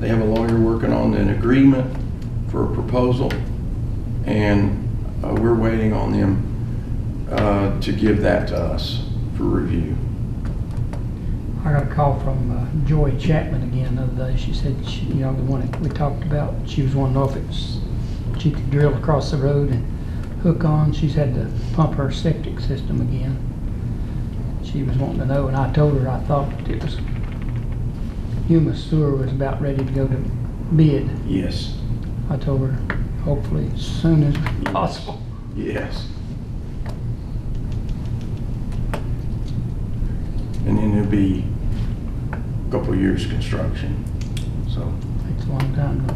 They have a lawyer working on an agreement for a proposal, and we're waiting on them to give that to us for review. I got a call from Joy Chapman again the other day. She said, the one that we talked about, she was wanting to know if she could drill across the road and hook on. She's had to pump her septic system again. She was wanting to know, and I told her I thought it was humus sewer was about ready to go to bid. Yes. I told her hopefully as soon as possible. Yes. And then it'll be a couple of years construction, so. Takes a long time though.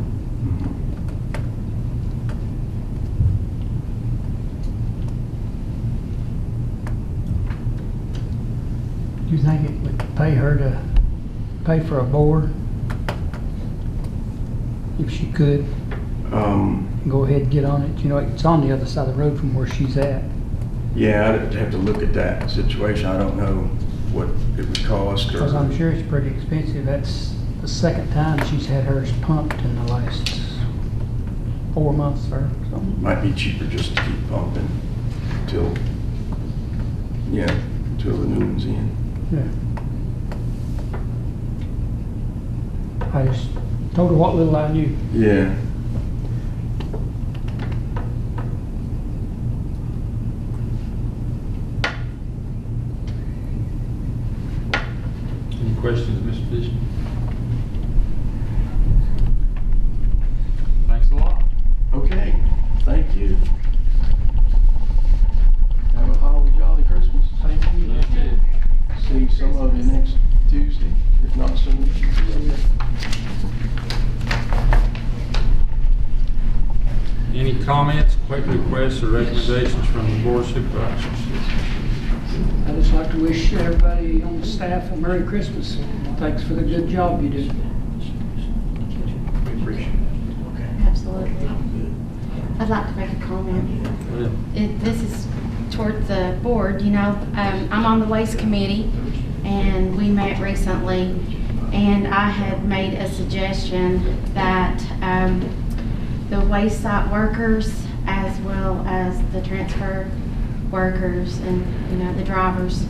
Do you think it would pay her to pay for a bore if she could? Go ahead and get on it. You know, it's on the other side of the road from where she's at. Yeah, I'd have to look at that situation. I don't know what it would cost. Because I'm sure it's pretty expensive. That's the second time she's had hers pumped in the last 4 months or so. Might be cheaper just to keep pumping until the new one's in. Yeah. I just told her what little I knew. Yeah. Any questions, Mr. Bishop? Thanks a lot. Okay, thank you. Have a holly jolly Christmas. Thank you. You too. See some of you next Tuesday, if not sooner. Any comments, quick requests, or recommendations from the board of supervisors? I'd just like to wish everybody on the staff a Merry Christmas. Thanks for the good job you do. We appreciate it. Absolutely. I'd like to make a comment. This is toward the board, you know, I'm on the waste committee and we met recently and I had made a suggestion that the waste site workers as well as the transfer workers and, you know, the drivers,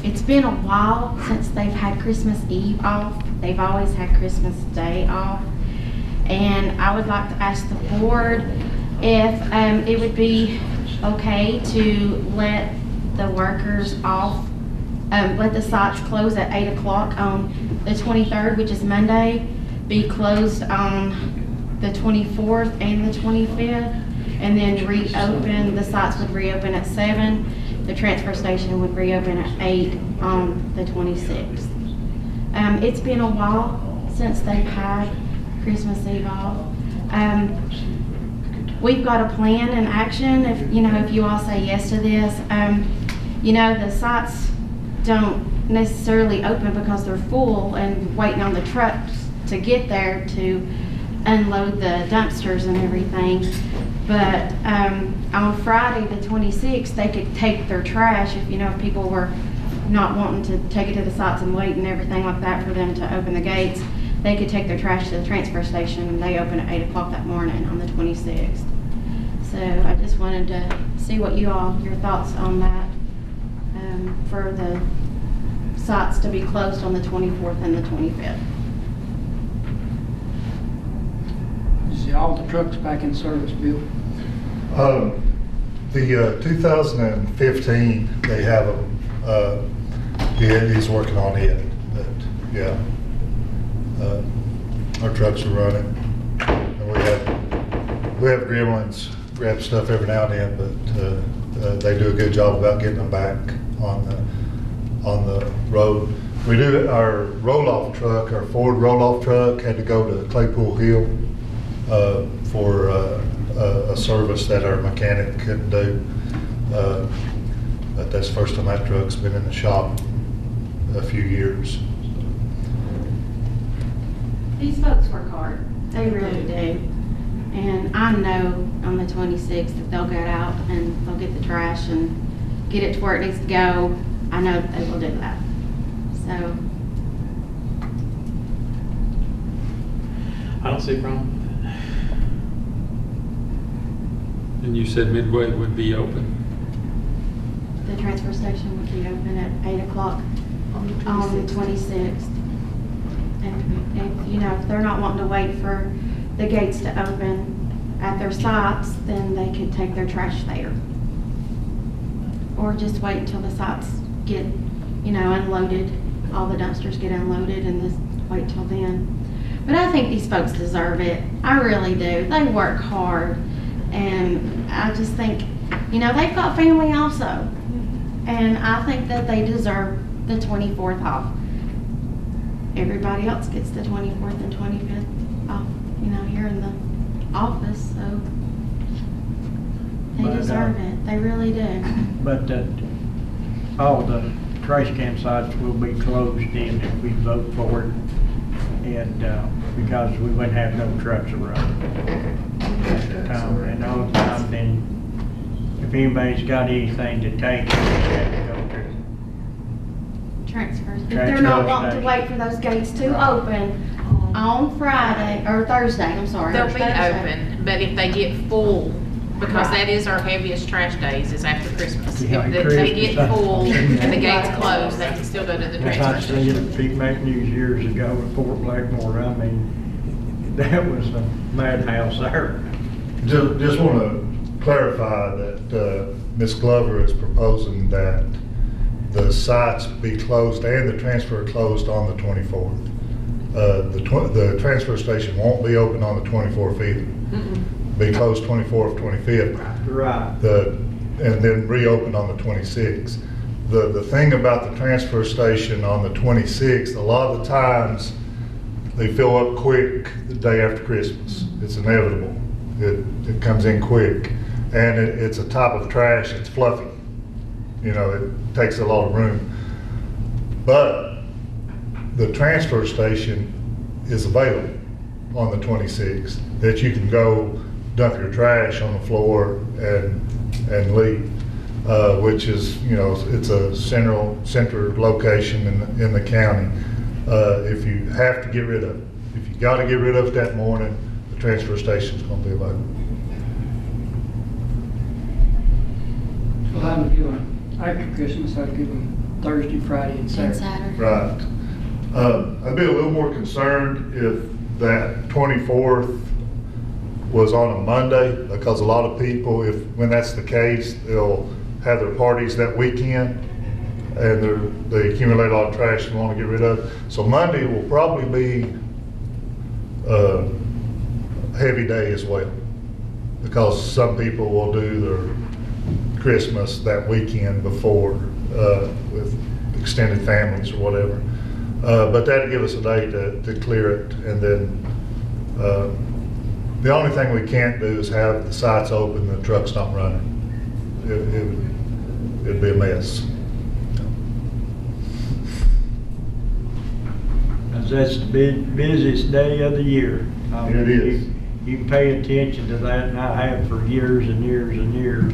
it's been a while since they've had Christmas Eve off. They've always had Christmas Day off. And I would like to ask the board if it would be okay to let the workers off, let the sites close at 8 o'clock on the 23rd, which is Monday, be closed on the 24th and the 25th, and then reopen, the sites would reopen at 7, the transfer station would reopen at 8 on the 26th. It's been a while since they've had Christmas Eve off. We've got a plan in action if you all say yes to this. The sites don't necessarily open because they're full and waiting on the trucks to get there to unload the dumpsters and everything. But on Friday the 26th, they could take their trash if people were not wanting to take it to the sites and wait and everything like that for them to open the gates. They could take their trash to the transfer station and they open at 8 o'clock that morning on the 26th. So I just wanted to see what your thoughts on that, for the sites to be closed on the 24th and the 25th. See all the trucks back in service, Bill? The 2015, they have them, he's working on it, but yeah. Our trucks are running, and we have gremlins grab stuff every now and then, but they do a good job about getting them back on the road. We do our roll-off truck, our Ford roll-off truck had to go to Claypool Hill for a service that our mechanic couldn't do. But that's the first time that truck's been in the shop a few years. These folks work hard. They really do. And I know on the 26th that they'll get out and they'll get the trash and get it to where it needs to go. I know that they will do that. So. I don't see a problem with that. And you said Midway would be open? The transfer station would be open at 8 o'clock on the 26th. And if they're not wanting to wait for the gates to open at their sites, then they could take their trash there. Or just wait until the sites get, unloaded, all the dumpsters get unloaded and just wait till then. But I think these folks deserve it. I really do. They work hard. And I just think, they've got family also. And I think that they deserve the 24th off. Everybody else gets the 24th and 25th off, here in the office, so they deserve it. They really do. But all the trash can sites will be closed in if we vote for it. And because we wouldn't have no trucks around at the time. And all the time, then, if anybody's got anything to take, they have to go to. Transfers. If Transfer they're not wanting to station. wait for those gates to open on Friday, or Thursday, I'm sorry. They'll or be Thursday. open, but if they get full, because that is our heaviest trash days, is after Christmas. Yeah, If they Christmas. get full and the gates closed, they can still go to the As I transfer seen station. it, Pete McNews years ago at Fort Blackmore, I mean, that was a madhouse there. Just want to clarify that Ms. Glover is proposing that the sites be closed and the transfer closed on the 24th. The transfer station won't be open on the 24th either. Be closed 24th, 25th. Right. And then reopen on the 26th. The thing about the transfer station on the 26th, a lot of the times they fill up quick the day after Christmas. It's inevitable. It comes in quick. And it's a type of trash, it's fluffy. You know, it takes a lot of room. But the transfer station is available on the 26th, that you can go dump your trash on the floor and leave, which is, you know, it's a center location in the county. If you have to get rid of it, if you got to get rid of it that morning, the transfer station's going to be available. Well, I would give them, after Christmas, I'd give them Thursday, Friday, and Saturday. Right. I'd be a little more concerned if that 24th was on a Monday, because a lot of people, when that's the case, they'll have their parties that weekend, and they accumulate a lot of trash and want to get rid of. So Monday will probably be a heavy day as well, because some people will do their Christmas that weekend before with extended families or whatever. But that'd give us a day to clear it, and then the only thing we can't do is have the sites open and the trucks not running. It'd be a mess. That's the busiest day of the year. It is. You can pay attention to that, and I have for years and years and years.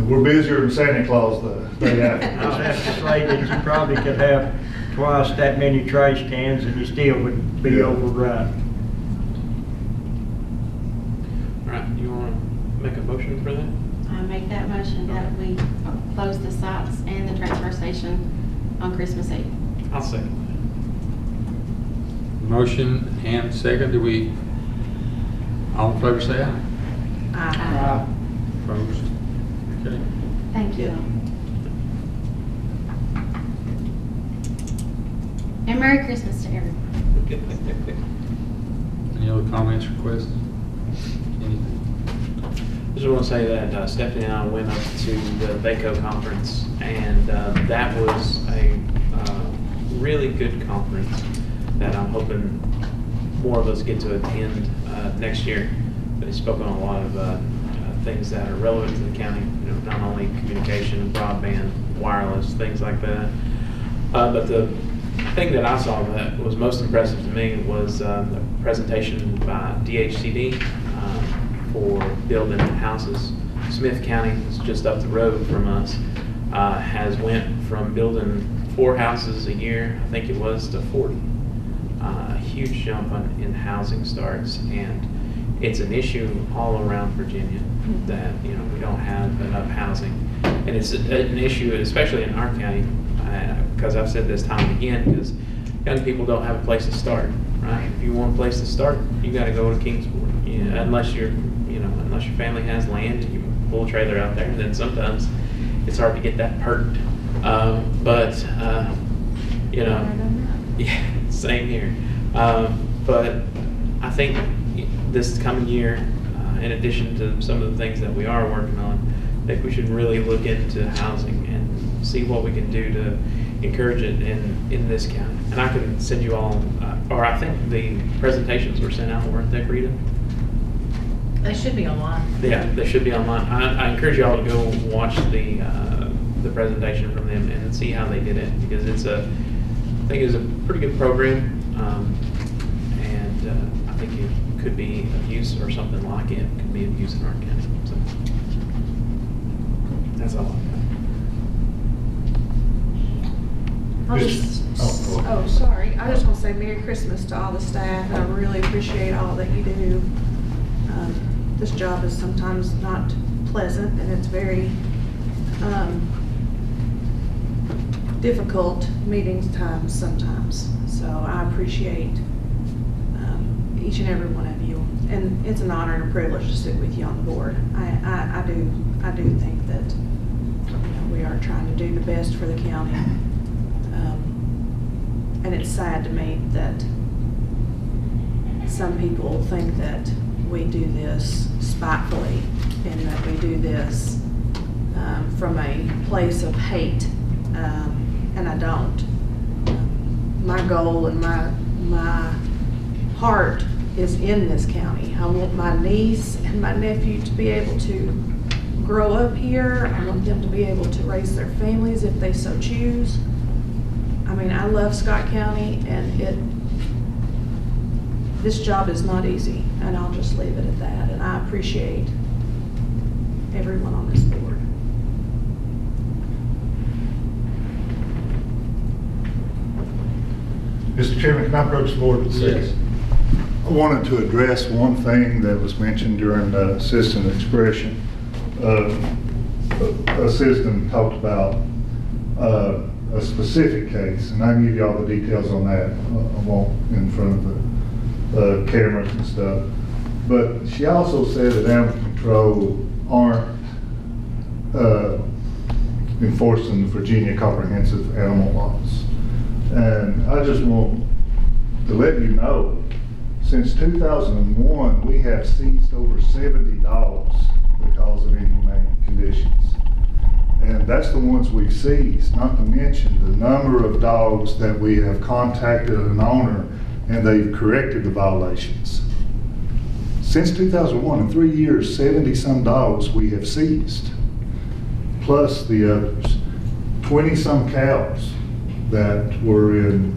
We're busier than Santa Claus the day after. I'll have to say that you probably could have twice that many trash cans and you still would be overrun. All right, you want to make a motion for that? I make that motion that we close the sites and the transfer station on Christmas Eve. I'll second Motion and second, all in favor say aye. Aye. Opposed? Okay. Thank you. And Merry Christmas to everyone. Any other comments or questions? Anything? I just want to say that Stephanie and I went up to the VACO conference, and that was a really good conference that I'm hoping more of us get to attend next year. But he spoke on a lot of things that are relevant to the county, you know, not only communication, broadband, wireless, things like that. But the thing that I saw that was most impressive to me was a presentation by DHCD for building houses. Smith County is just up the road from us, has went from building 4 houses a year, I think it was, to 40. A huge jump in housing starts, and it's an issue all around Virginia that, you know, we don't have enough housing. And it's an issue, especially in our county, because I've said this time and again, because young people don't have a place to start, right? If you want a place to start, you got to go to Kingsport, unless your family has land and you pull a trailer out there, and then sometimes it's hard to get that perked. Yeah, same here. But I think this coming year, in addition to some of the things that we are working on, I think we should really look into housing and see what we can do to encourage it in this county. And I can send you all, or I think the presentations were sent out, weren't they, Rita? They should be online. Yeah, they should be online. I encourage you all to go watch the presentation from them and see how they did it, because I think it's a pretty good program, and I think it could be of use, or something like it could be of use in our county. So that's all I've got. I'll just, oh, sorry. I just want to say Merry Christmas to all the staff, and I really appreciate all that you do. This job is sometimes not pleasant, and it's very difficult meetings times sometimes. So I appreciate each and every one of you, and it's an honor and a privilege to sit with you on the board. I do think that we are trying to do the best for the county. And it's sad to me that some people think that we do this spitefully and that we do this from a place of hate, and I don't. My goal and my heart is in this county. I want my niece and my nephew to be able to grow up here. I want them to be able to raise their families if they so choose. I mean, I love Scott County, and this job is not easy, and I'll just leave it at that. And I appreciate everyone on this board. Mr. Chairman, can I approach the board? Yes. I wanted to address one thing that was mentioned during the citizen expression. A citizen talked about a specific case, and I can give you all the details on that. I won't in front of the cameras and stuff. But she also said that animal control aren't enforcing the Virginia Comprehensive Animal Laws. And I just want to let you know, since 2001, we have seized over 70 dogs because of inhumane conditions. And that's the ones we've seized, not to mention the number of dogs that we have contacted an owner and they've corrected the violations. Since 2001, in 3 years, 70-some dogs we have seized, plus the others. 20-some cows that were in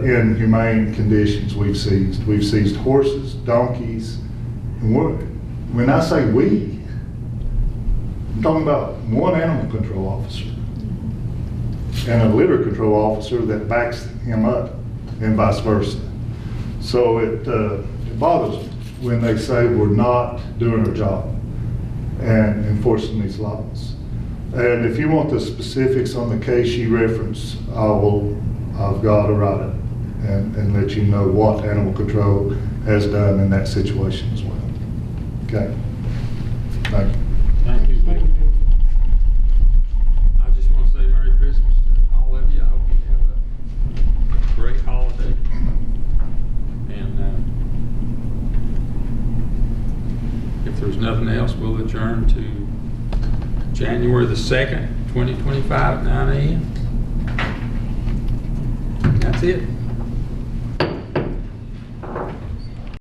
inhumane conditions we've seized. We've seized horses, donkeys, and when I say we, I'm talking about one animal control officer and a litter control officer that backs him up, and vice versa. So it bothers me when they say we're not doing our job and enforcing these laws. And if you want the specifics on the case you referenced, I've got to write it and let you know what animal control has done in that situation as well. Okay. Thank you. Thank you. I just want to say Merry Christmas to all of you. I hope you have a great holiday. And if there's nothing else, we'll adjourn to January the 2nd, 2025 at 9 a.m. That's it.